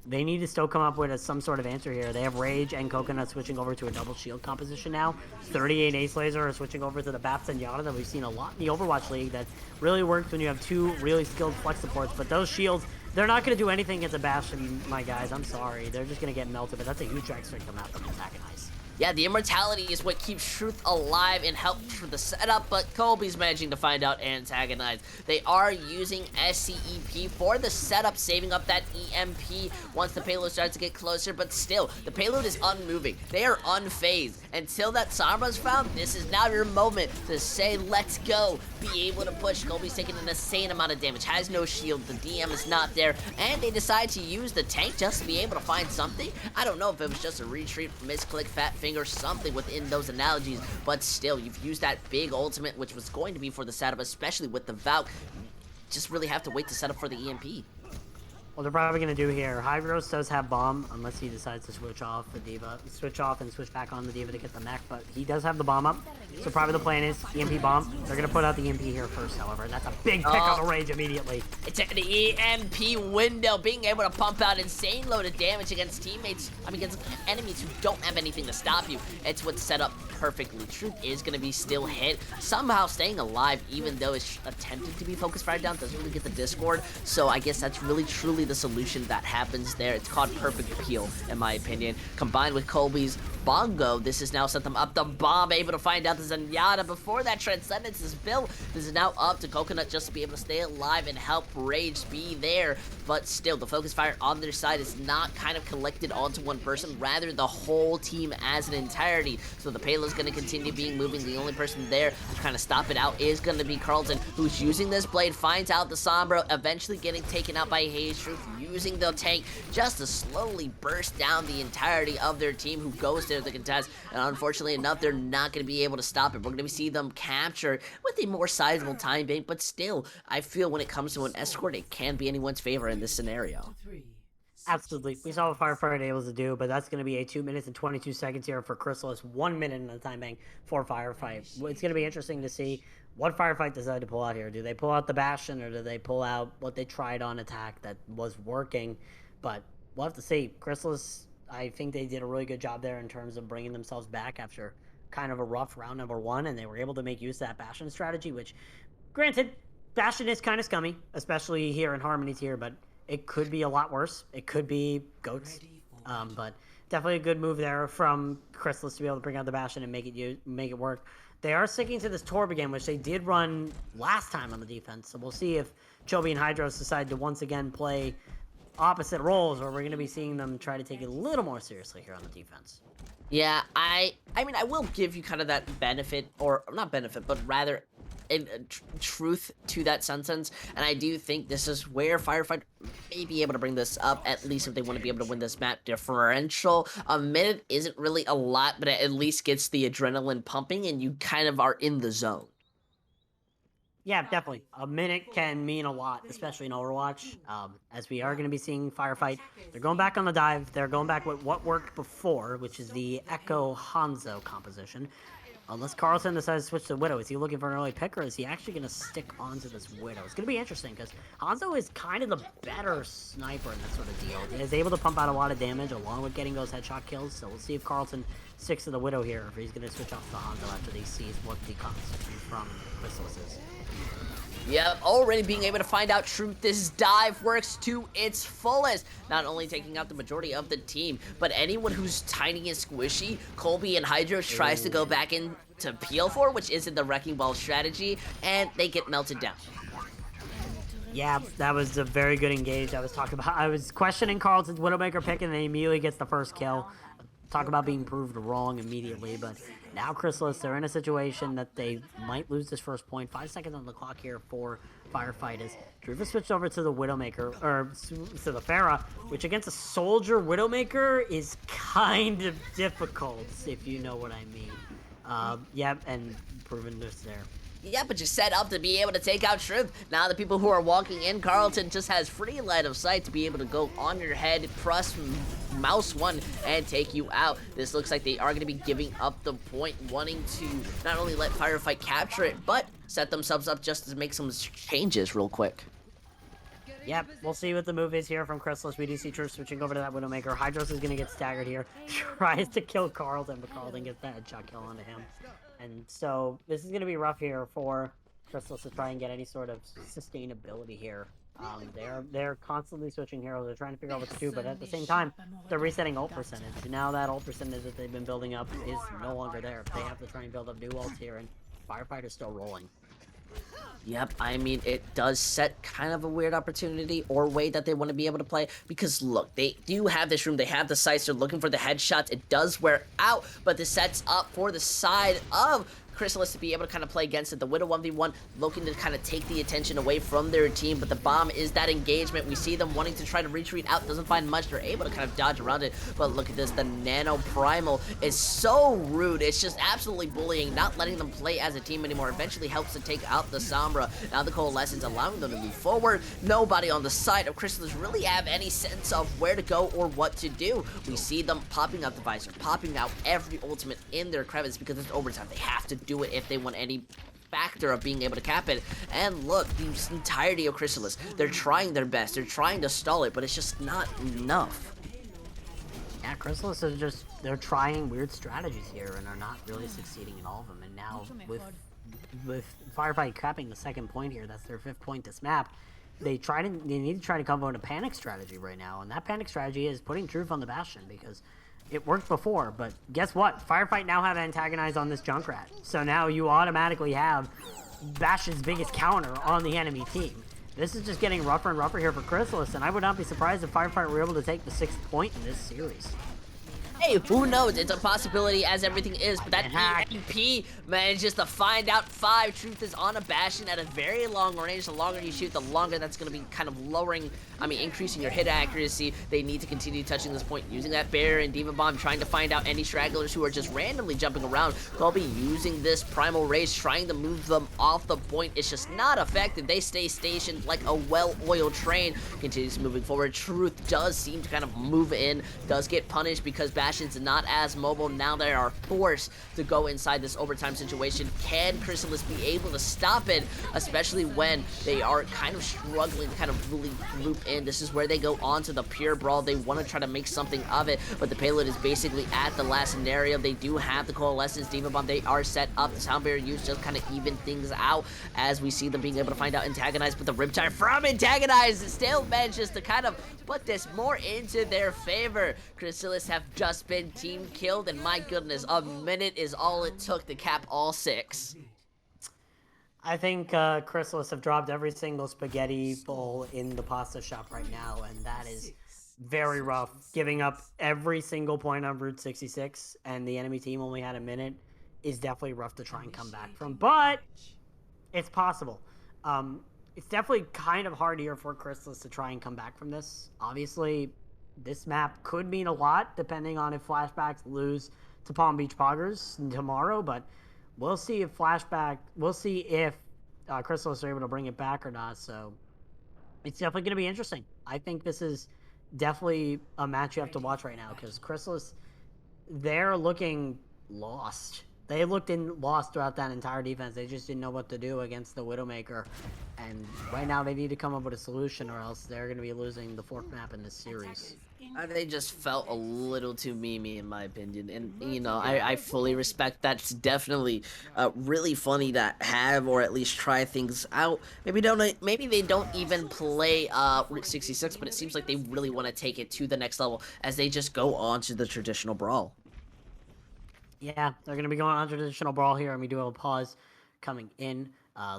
they need to still come up with some sort of answer here. They have Rage and Coconut switching over to a double shield composition now. 38 Ace Laser are switching over to the Baps and Yada that we've seen a lot in the Overwatch League. That really works when you have two really skilled flex supports, but those shields, they're not going to do anything against a Bastion, my guys. I'm sorry. They're just going to get melted, but that's a huge drag strike coming out from Antagonize. Yeah, the Immortality is what keeps Truth alive and helps for the setup, but Colby's managing to find out Antagonize. They are using SCEP for the setup, saving up that EMP once the payload starts to get closer, but still, the payload is unmoving. They are unfazed. Until that Sombra's found, this is now your moment to say, let's go. Be able to push. Colby's taking an insane amount of damage, has no shield, the DM is not there, and they decide to use the tank just to be able to find something. I don't know if it was just a retreat, misclick, fat finger, something within those analogies, but still, you've used that big ultimate, which was going to be for the setup, especially with the Valk. Just really have to wait to set up for the EMP. What they're probably going to do here, Hydros does have bomb, unless he decides to switch off the D.Va, switch off and switch back on the D.Va to get the mech, but he does have the bomb up, so probably the plan is EMP bomb. They're going to put out the EMP here first, however, and that's a big pick on the Rage immediately. It's the EMP window, being able to pump out insane load of damage against teammates, against enemies who don't have anything to stop you. It's what's set up perfectly. Truth is going to be still hit, somehow staying alive, even though it's attempting to be focused fire down, doesn't really get the Discord, so I guess that's really truly the solution that happens there. It's called perfect peel, in my opinion. Combined with Colby's Bongo, this has now set them up the bomb, able to find out the Zenyatta before that Transcendence is built. This is now up to Coconut just to be able to stay alive and help Rage be there, but still, the focus fire on their side is not kind of collected onto one person, rather the whole team as an entirety, so the payload is going to continue being moving. The only person there to kind of stop it out is going to be Carlton, who's using this Blade, finds out the Sombra, eventually getting taken out by Haze. Truth using the tank just to slowly burst down the entirety of their team, who goes there to contest, and unfortunately enough, they're not going to be able to stop it. We're going to see them capture with a more sizable time bank, but still, I feel when it comes to an escort, it can be anyone's favor in this scenario. Absolutely. We saw what Firefight able to do, but that's going to be a 2 minutes and 22 seconds here for Chrysalis, 1 minute in the time bank for Firefight. It's going to be interesting to see what Firefight decide to pull out here. Do they pull out the Bastion, or do they pull out what they tried on attack that was working? But we'll have to see. Chrysalis, I think they did a really good job there in terms of bringing themselves back after kind of a rough round number 1, and they were able to make use of that Bastion strategy, which, granted, Bastion is kind of scummy, especially here in Harmony tier, but it could be a lot worse. It could be goats, but definitely a good move there from Chrysalis to be able to bring out the Bastion and make it work. They are sticking to this Torb again, which they did run last time on the defense, so we'll see if Chobi and Hydros decide to once again play opposite roles, or we're going to be seeing them try to take it a little more seriously here on the defense. Yeah, I mean, I will give you kind of that benefit, or not benefit, but rather truth to that sentence. And I do think this is where Firefight may be able to bring this up, at least if they want to be able to win this map differential. A minute isn't really a lot, but it at least gets the adrenaline pumping, and you kind of are in the zone. Yeah, definitely. A minute can mean a lot, especially in Overwatch. As we are going to be seeing Firefight, they're going back on the dive. They're going back with what worked before, which is the Echo Hanzo composition. Unless Carlson decides to switch to Widow, is he looking for an early pick, or is he actually going to stick onto this Widow? It's going to be interesting, because Hanzo is kind of the better sniper in that sort of deal. He is able to pump out a lot of damage, along with getting those headshot kills, so we'll see if Carlson sticks to the Widow here, or if he's going to switch off to Hanzo after he sees what the composition from Chrysalis is. Yep, already being able to find out truth. This dive works to its fullest. Not only taking out the majority of the team, but anyone who's tiny and squishy, Colby and Hydros tries to go back in to peel for, which isn't the Wrecking Ball strategy, and they get melted down. Yeah, that was a very good engage. I was questioning Carlton's Widowmaker pick, and then he immediately gets the first kill. Talk about being proved wrong immediately, but now Chrysalis, they're in a situation that they might lose this first point. 5 seconds on the clock here for Firefight as Druva switched over to the Widowmaker, or to the Pharah, which against a Soldier Widowmaker is kind of difficult, if you know what I mean. Yeah, and proven this there. Yeah, but you're set up to be able to take out Truth. Now the people who are walking in, Carlton just has free line of sight to be able to go on your head, press mouse one, and take you out. This looks like they are going to be giving up the point, wanting to not only let Firefight capture it, but set themselves up just to make some changes real quick. Yep, we'll see what the move is here from Chrysalis. We do see Truth switching over to that Widowmaker. Hydros is going to get staggered here. Tries to kill Carlton, but Carlton gets that headshot kill onto him. And so this is going to be rough here for Chrysalis to try and get any sort of sustainability here. They're constantly switching heroes. They're trying to figure out what to do, but at the same time, they're resetting ult percentage. Now that ult percentage that they've been building up is no longer there. They have to try and build up new ults here, and Firefighter's still rolling. Yep, I mean, it does set kind of a weird opportunity or way that they want to be able to play, because look, they do have this room, they have the sights, they're looking for the headshots, it does wear out, but this sets up for the side of Chrysalis to be able to kind of play against it. The Widow 1v1 looking to kind of take the attention away from their team, but the bomb is that engagement. We see them wanting to try to retreat out, doesn't find much. They're able to kind of dodge around it, but look at this. The Nano Primal is so rude. It's just absolutely bullying, not letting them play as a team anymore. Eventually helps to take out the Sombra. Now the Coalescence allowing them to move forward. Nobody on the side of Chrysalis really have any sense of where to go or what to do. We see them popping out the visor, popping out every ultimate in their crevice because it's overtime. They have to do it if they want any factor of being able to cap it. And look, the entirety of Chrysalis, they're trying their best, they're trying to stall it, but it's just not enough. Yeah, Chrysalis is just, they're trying weird strategies here and are not really succeeding in all of them. And now with Firefight capping the second point here, that's their 5th point this map, they need to try to come up with a panic strategy right now, and that panic strategy is putting Truth on the Bastion, because it worked before, but guess what? Firefight now have antagonized on this Junkrat. So now you automatically have Bastion's biggest counter on the enemy team. This is just getting rougher and rougher here for Chrysalis, and I would not be surprised if Firefight were able to take the 6th point in this series. Hey, who knows? It's a possibility as everything is, but that EMP manages to find out 5. Truth is on a Bastion at a very long range. The longer you shoot, the longer that's going to be kind of increasing your hit accuracy. They need to continue touching this point, using that Bear and Diva Bomb, trying to find out any stragglers who are just randomly jumping around. Colby using this Primal Rage, trying to move them off the point. It's just not effective. They stay stationed like a well-oiled train. Continues moving forward. Truth does seem to kind of move in, does get punished because Bastion's not as mobile. Now they are forced to go inside this overtime situation. Can Chrysalis be able to stop it, especially when they are kind of struggling to kind of really group in? This is where they go on to the pure brawl. They want to try to make something of it, but the payload is basically at the last scenario. They do have the Coalescence, Diva Bomb. They are set up. The Sound Barrier use just kind of even things out as we see them being able to find out Antagonize, but the Riptide from Antagonize still manages to kind of put this more into their favor. Chrysalis have just been team killed, and my goodness, a minute is all it took to cap all 6. I think Chrysalis have dropped every single spaghetti bowl in the pasta shop right now, and that is very rough. Giving up every single point on Route 66 and the enemy team only had a minute is definitely rough to try and come back from. But it's possible. Um, it's definitely kind of hard here for Chrysalis to try and come back from this. Obviously, this map could mean a lot depending on if flashbacks lose to Palm Beach Poggers tomorrow, but we'll see if Chrysalis are able to bring it back or not. So it's definitely going to be interesting. I think this is definitely a match you have to watch right now because Chrysalis, they're looking lost. They looked lost throughout that entire defense. They just didn't know what to do against the Widowmaker. And right now they need to come up with a solution or else they're going to be losing the fourth map in this series. They just felt a little too memey, in my opinion, and I Yeah. fully respect that. It's definitely really funny to have or at least try things out. Maybe they don't even play Route 66, but it seems like they really want to take it to the next level as they just go on to the traditional brawl. Yeah, they're going to be going on traditional brawl here, and we do have a pause coming in.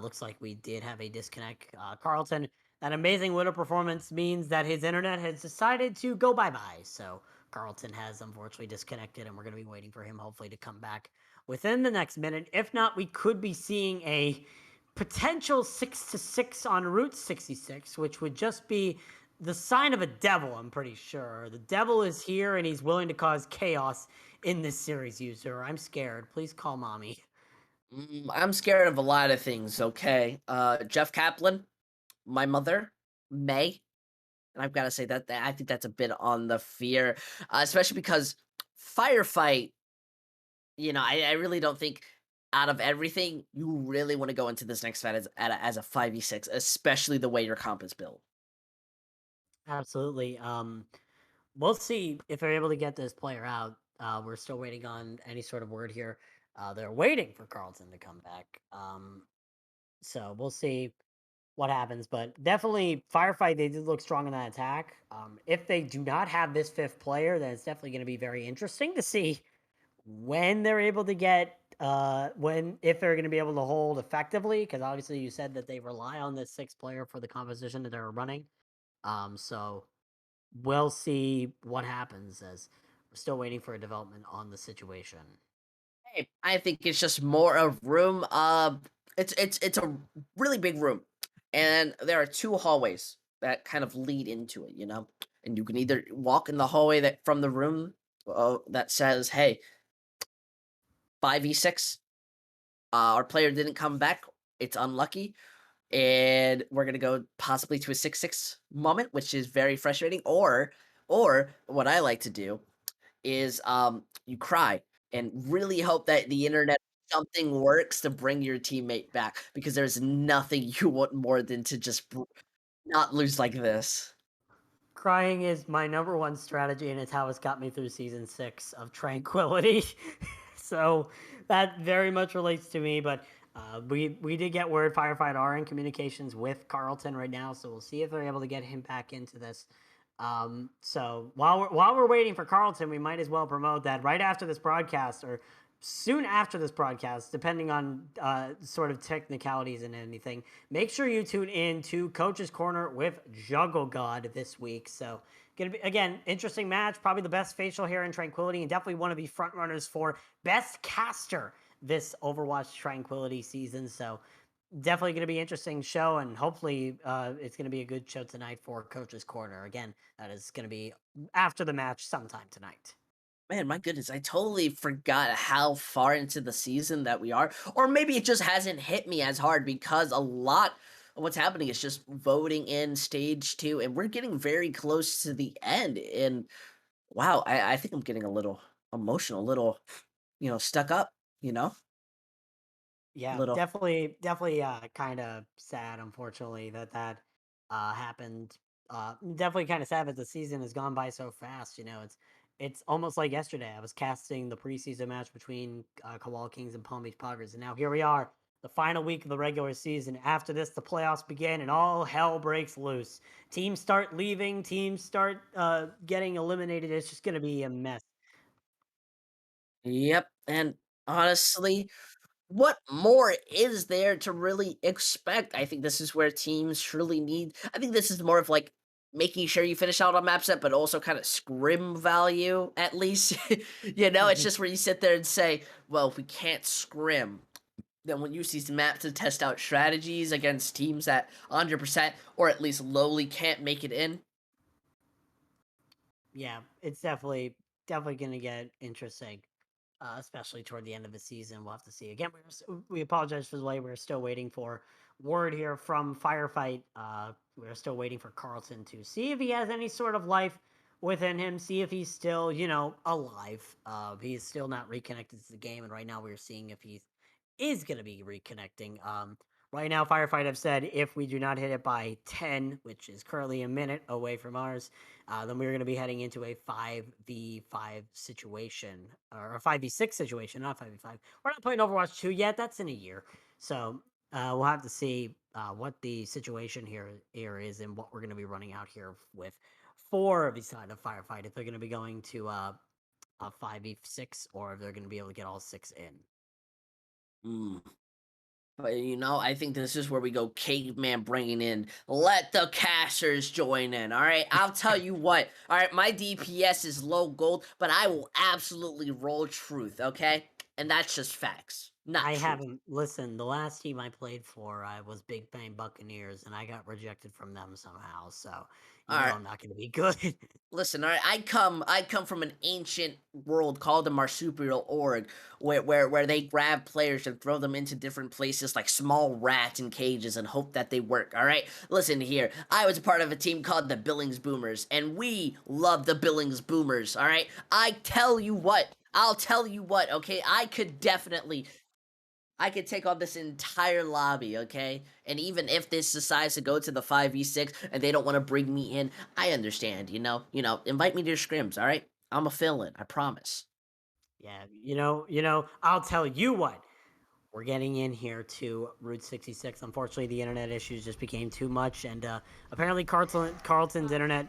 Looks like we did have a disconnect. Carlton, that amazing Widow performance means that his internet has decided to go bye-bye. So Carlton has unfortunately disconnected, and we're going to be waiting for him hopefully to come back within the next minute. If not, we could be seeing a potential 6-6 on Route 66, which would just be the sign of a devil, I'm pretty sure. The devil is here and he's willing to cause chaos in this series, user. I'm scared. Please call mommy. I'm scared of a lot of things. Okay, Jeff Kaplan, my mother, May. And I've got to say that I think that's a bit on the fear, especially because firefight. I really don't think out of everything you really want to go into this next fight as a 5v6, especially the way your comp is built. Absolutely. We'll see if they're able to get this player out. We're still waiting on any sort of word here. They're waiting for Carlton to come back. So we'll see what happens. But definitely, Firefight, they did look strong in that attack. If they do not have this fifth player, then it's definitely going to be very interesting to see when they're able to get if they're going to be able to hold effectively, because obviously you said that they rely on this sixth player for the composition that they're running. So we'll see what happens as we're still waiting for a development on the situation. Hey, I think it's just more of room. It's a really big room, and there are two hallways that kind of lead into it. And you can either walk in the hallway that from the room that says, "Hey, 5v6. Our player didn't come back. It's unlucky." And we're gonna go possibly to a 6-6 moment, which is very frustrating. Or what I like to do is you cry and really hope that the internet something works to bring your teammate back because there's nothing you want more than to just not lose like this. Crying is my number one strategy, and it's how it's got me through season 6 of Tranquility. So that very much relates to me. But we did get word Firefight are in communications with Carlton right now, so we'll see if they're able to get him back into this. So while we're waiting for Carlton, we might as well promote that right after this broadcast or soon after this broadcast, depending on sort of technicalities and anything. Make sure you tune in to Coach's Corner with Juggle God this week. So gonna be again interesting match, probably the best facial hair in Tranquility, and definitely one of the front runners for best caster this Overwatch Tranquility season. So definitely going to be interesting show, and hopefully it's going to be a good show tonight for Coach's Corner. Again, that is going to be after the match sometime tonight. Man, my goodness, I totally forgot how far into the season that we are. Or maybe it just hasn't hit me as hard because a lot of what's happening is just voting in stage 2, and we're getting very close to the end. And wow, I think I'm getting a little emotional, a little, stuck up, you know? Yeah, Little. definitely kind of sad, unfortunately, that happened. Definitely kind of sad that the season has gone by so fast. It's almost like yesterday. I was casting the preseason match between Kowal Kings and Palm Beach Poggers, and now here we are, the final week of the regular season. After this, the playoffs begin, and all hell breaks loose. Teams start leaving. Teams start getting eliminated. It's just going to be a mess. Yep. And honestly, what more is there to really expect? I think this is where teams truly need. I think this is more of like making sure you finish out on map set, but also kind of scrim value at least. It's just where you sit there and say, well, if we can't scrim, then we'll use these maps to test out strategies against teams that 100% or at least lowly can't make it in. Yeah, it's definitely going to get interesting, especially toward the end of the season. We'll have to see. Again, we apologize for the delay. We're still waiting for word here from Firefight. We're still waiting for Carlton to see if he has any sort of life within him, see if he's still, alive. He's still not reconnected to the game, and right now we're seeing if he is going to be reconnecting. Right now, Firefight have said if we do not hit it by 10, which is currently a minute away from ours, then we're going to be heading into a 5v5 situation, or a 5v6 situation, not 5v5. We're not playing Overwatch 2 yet. That's in a year. So we'll have to see what the situation here is and what we're going to be running out here with 4 of the side of Firefight. If they're going to be going to a 5v6 or if they're going to be able to get all 6 in. But I think this is where we go caveman bringing in. Let the casters join in. All right, I'll tell you what. All right, my DPS is low gold, but I will absolutely roll truth. Okay, and that's just facts. Not I truth. haven't listened. The last team I played for, I was Big Bang Buccaneers, and I got rejected from them somehow. So All right. I'm not going to be good. Listen, all right, I come from an ancient world called the marsupial org, where they grab players and throw them into different places like small rats in cages and hope that they work. All right, listen here. I was a part of a team called the Billings Boomers, and we love the Billings Boomers. All right, I'll tell you what. Okay, I could take on this entire lobby, okay? And even if this decides to go to the 5v6 and they don't want to bring me in, I understand, invite me to your scrims, all right? I'm a fill-in, I promise. Yeah, I'll tell you what. We're getting in here to Route 66. Unfortunately, the internet issues just became too much, and apparently Carlton's internet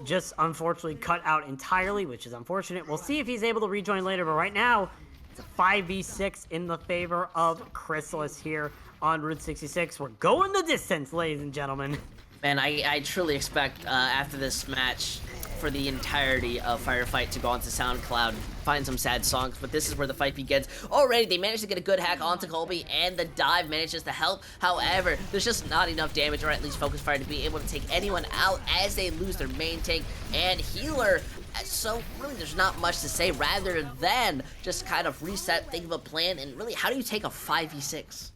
just unfortunately cut out entirely, which is unfortunate. We'll see if he's able to rejoin later, but right now, it's a 5v6 in the favor of Chrysalis here on Route 66. We're going the distance, ladies and gentlemen. Man, I truly expect after this match for the entirety of Firefight to go onto SoundCloud, find some sad songs, but this is where the fight begins. Already, they managed to get a good hack onto Colby, and the dive manages to help. However, there's just not enough damage, or at least focus fire, to be able to take anyone out as they lose their main tank and healer. So really, there's not much to say rather than just kind of reset, think of a plan, and really, how do you take a 5v6?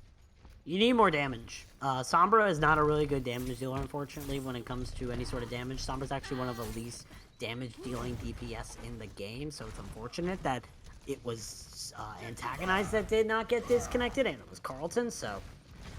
You need more damage. Sombra is not a really good damage dealer, unfortunately, when it comes to any sort of damage. Sombra's actually one of the least damage-dealing DPS in the game, so it's unfortunate that it was Antagonized that did not get disconnected, and it was Carlton, so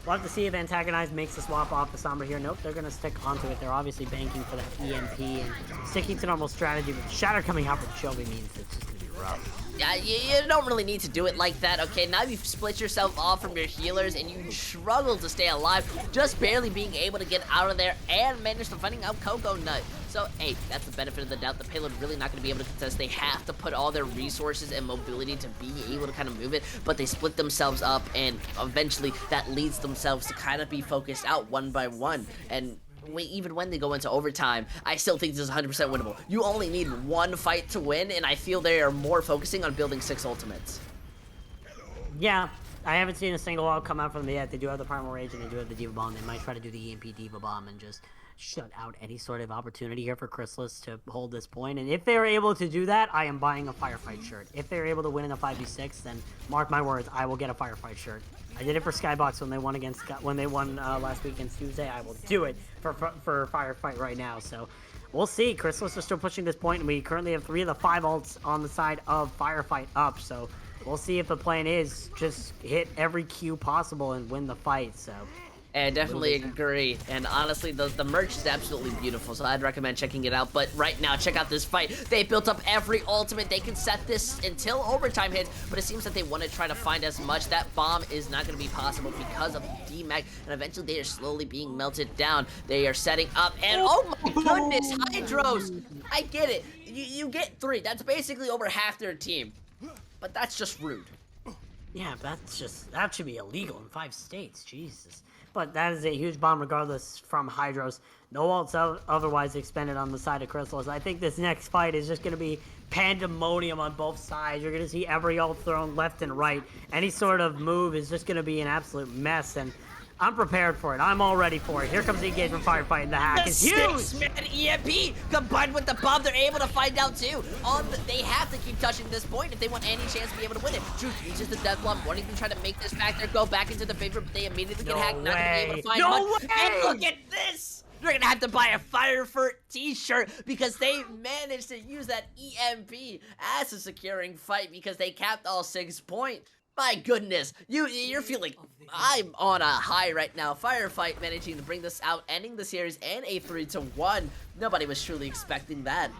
we'll have to see if Antagonized makes the swap off the Sombra here. Nope, they're going to stick onto it. They're obviously banking for that EMP and sticking to normal strategy, but Shatter coming out from Shelby means it's just going to be rough. Yeah, you don't really need to do it like that, okay? Now you've split yourself off from your healers and you struggle to stay alive, just barely being able to get out of there and manage to finding out Coco Nut. So, hey, that's the benefit of the doubt. The payload really not going to be able to contest. They have to put all their resources and mobility to be able to kind of move it, but they split themselves up, and eventually that leads themselves to kind of be focused out one by one. And even when they go into overtime, I still think this is 100% winnable. You only need one fight to win, and I feel they are more focusing on building 6 ultimates. Yeah, I haven't seen a single ult come out from them yet. They do have the Primal Rage and they do have the Diva Bomb. They might try to do the EMP Diva Bomb and just shut out any sort of opportunity here for Chrysalis to hold this point. And if they're able to do that, I am buying a Firefight shirt. If they're able to win in a 5v6, then mark my words, I will get a Firefight shirt. I did it for Skybox when they won last week against Tuesday. I will do it for Firefight right now. So we'll see. Chrysalis is still pushing this point, and we currently have 3 of the 5 ults on the side of Firefight up. So we'll see if the plan is just hit every Q possible and win the fight. So. I definitely agree, and honestly, the merch is absolutely beautiful, so I'd recommend checking it out. But right now, check out this fight. They built up every ultimate. They can set this until overtime hits, but it seems that they want to try to find as much. That bomb is not going to be possible because of the DMAC, and eventually they are slowly being melted down. They are setting up, and oh my goodness, Hydros! I get it. You get 3. That's basically over half their team, but that's just rude. Yeah, that should be illegal in 5 states. Jesus. But that is a huge bomb regardless from Hydros. No ults otherwise expended on the side of Chrysalis. I think this next fight is just going to be pandemonium on both sides. You're going to see every ult thrown left and right. Any sort of move is just going to be an absolute mess, and I'm prepared for it. I'm all ready for it. Here comes the engagement firefight, and the hack The is huge! 6-man EMP combined with the bomb, they're able to find out too. They have to keep touching this point if they want any chance to be able to win it. Truth uses the death bomb, wanting to try to make this factor go back into the favor, but they immediately get hacked, not gonna be able to find much. And look at this! You're gonna have to buy a Firefurt t-shirt because they managed to use that EMP as a securing fight because they capped all 6 points. My goodness, you're feeling, I'm on a high right now. Firefight managing to bring this out, ending the series and a 3-1. Nobody was truly expecting that.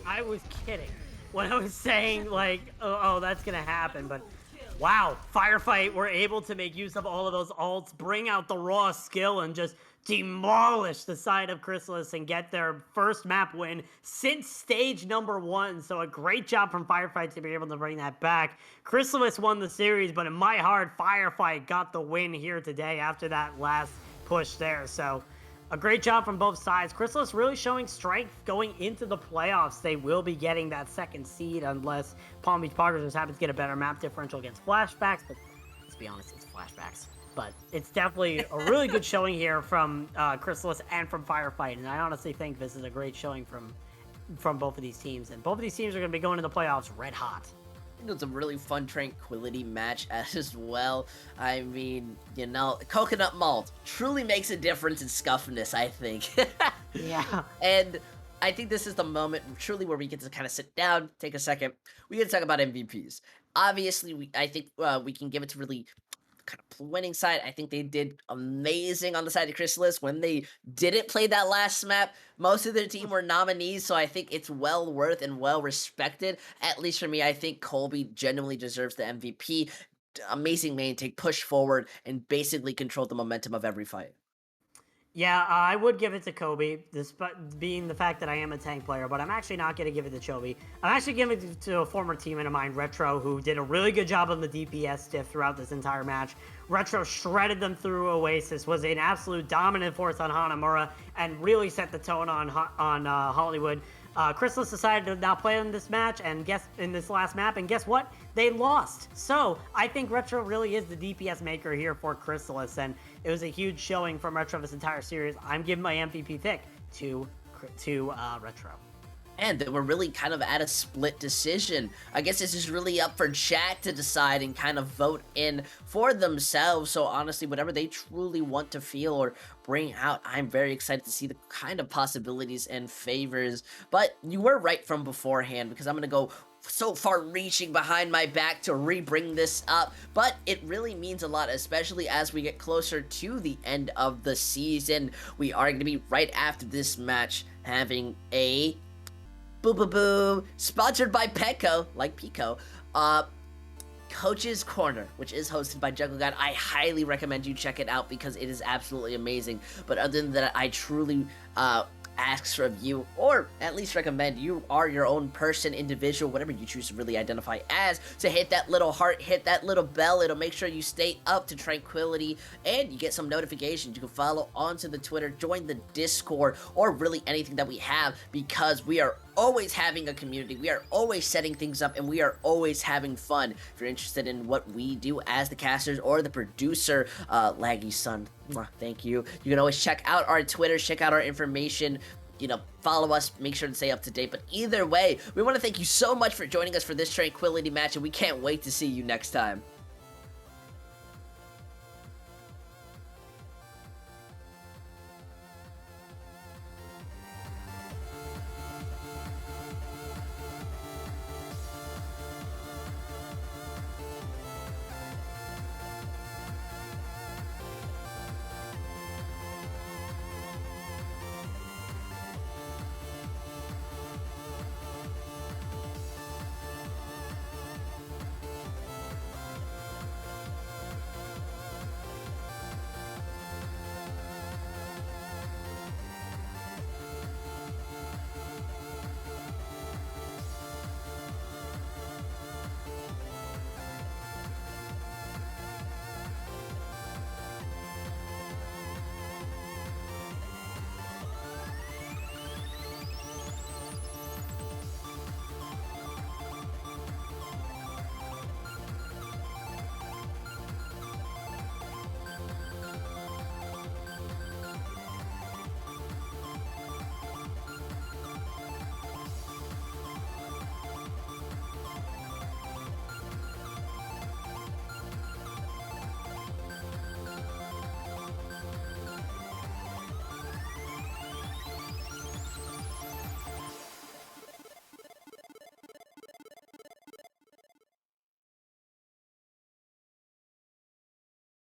I was kidding when I was saying, like, oh, that's gonna happen, but wow, Firefight were able to make use of all of those ults, bring out the raw skill, and just demolish the side of Chrysalis and get their first map win since stage number 1. So a great job from Firefight to be able to bring that back. Chrysalis won the series, but in my heart, Firefight got the win here today after that last push there. So a great job from both sides. Chrysalis really showing strength going into the playoffs. They will be getting that 2nd seed unless Palm Beach Poggers just happens to get a better map differential against Flashbacks, but let's be honest, it's Flashbacks. But it's definitely a really good showing here from Chrysalis and from Firefight, and I honestly think this is a great showing from both of these teams, and both of these teams are going to be going to the playoffs red hot. It was a really fun Tranquility match as well. I mean, you know, coconut malt truly makes a difference in Scuffness, I think. Yeah. And I think this is the moment truly where we get to kind of sit down, take a second. We get to talk about MVPs. Obviously, I think we can give it to really kind of winning side. I think they did amazing on the side of Chrysalis. When they didn't play that last map, most of their team were nominees, so I think it's well worth and well respected. At least for me, I think Colby genuinely deserves the MVP. Amazing main take, push forward, and basically controlled the momentum of every fight. Yeah, I would give it to Kobe, despite being the fact that I am a tank player, but I'm actually not going to give it to Chobi. I'm actually giving it to a former teammate of mine, Retro, who did a really good job on the DPS stiff throughout this entire match. Retro shredded them through Oasis, was an absolute dominant force on Hanamura, and really set the tone on Hollywood. Chrysalis decided to not play in this match and in this last map, and guess what? They lost. So I think Retro really is the DPS maker here for Chrysalis, and it was a huge showing from Retro this entire series. I'm giving my MVP pick to Retro. And they were really kind of at a split decision. I guess this is really up for chat to decide and kind of vote in for themselves. So honestly, whatever they truly want to feel or bring out, I'm very excited to see the kind of possibilities and favors. But you were right from beforehand, because I'm going to go so far reaching behind my back to re-bring this up, but it really means a lot, especially as we get closer to the end of the season. We are going to be right after this match having a boo, sponsored by Petco, like Pico, Coach's Corner, which is hosted by Jungle God. I highly recommend you check it out because it is absolutely amazing. But other than that, I truly asks of you, or at least recommend, you are your own person, individual, whatever you choose to really identify as, to hit that little heart, hit that little bell. It'll make sure you stay up to Tranquility and you get some notifications. You can follow onto the Twitter, join the Discord, or really anything that we have, because we are always having a community, we are always setting things up, and we are always having fun. If you're interested in what we do as the casters or the producer, Laggy Son, thank you. You can always check out our Twitter, check out our information, you know, follow us, make sure to stay up to date. But either way, we want to thank you so much for joining us for this Tranquility match, and we can't wait to see you next time.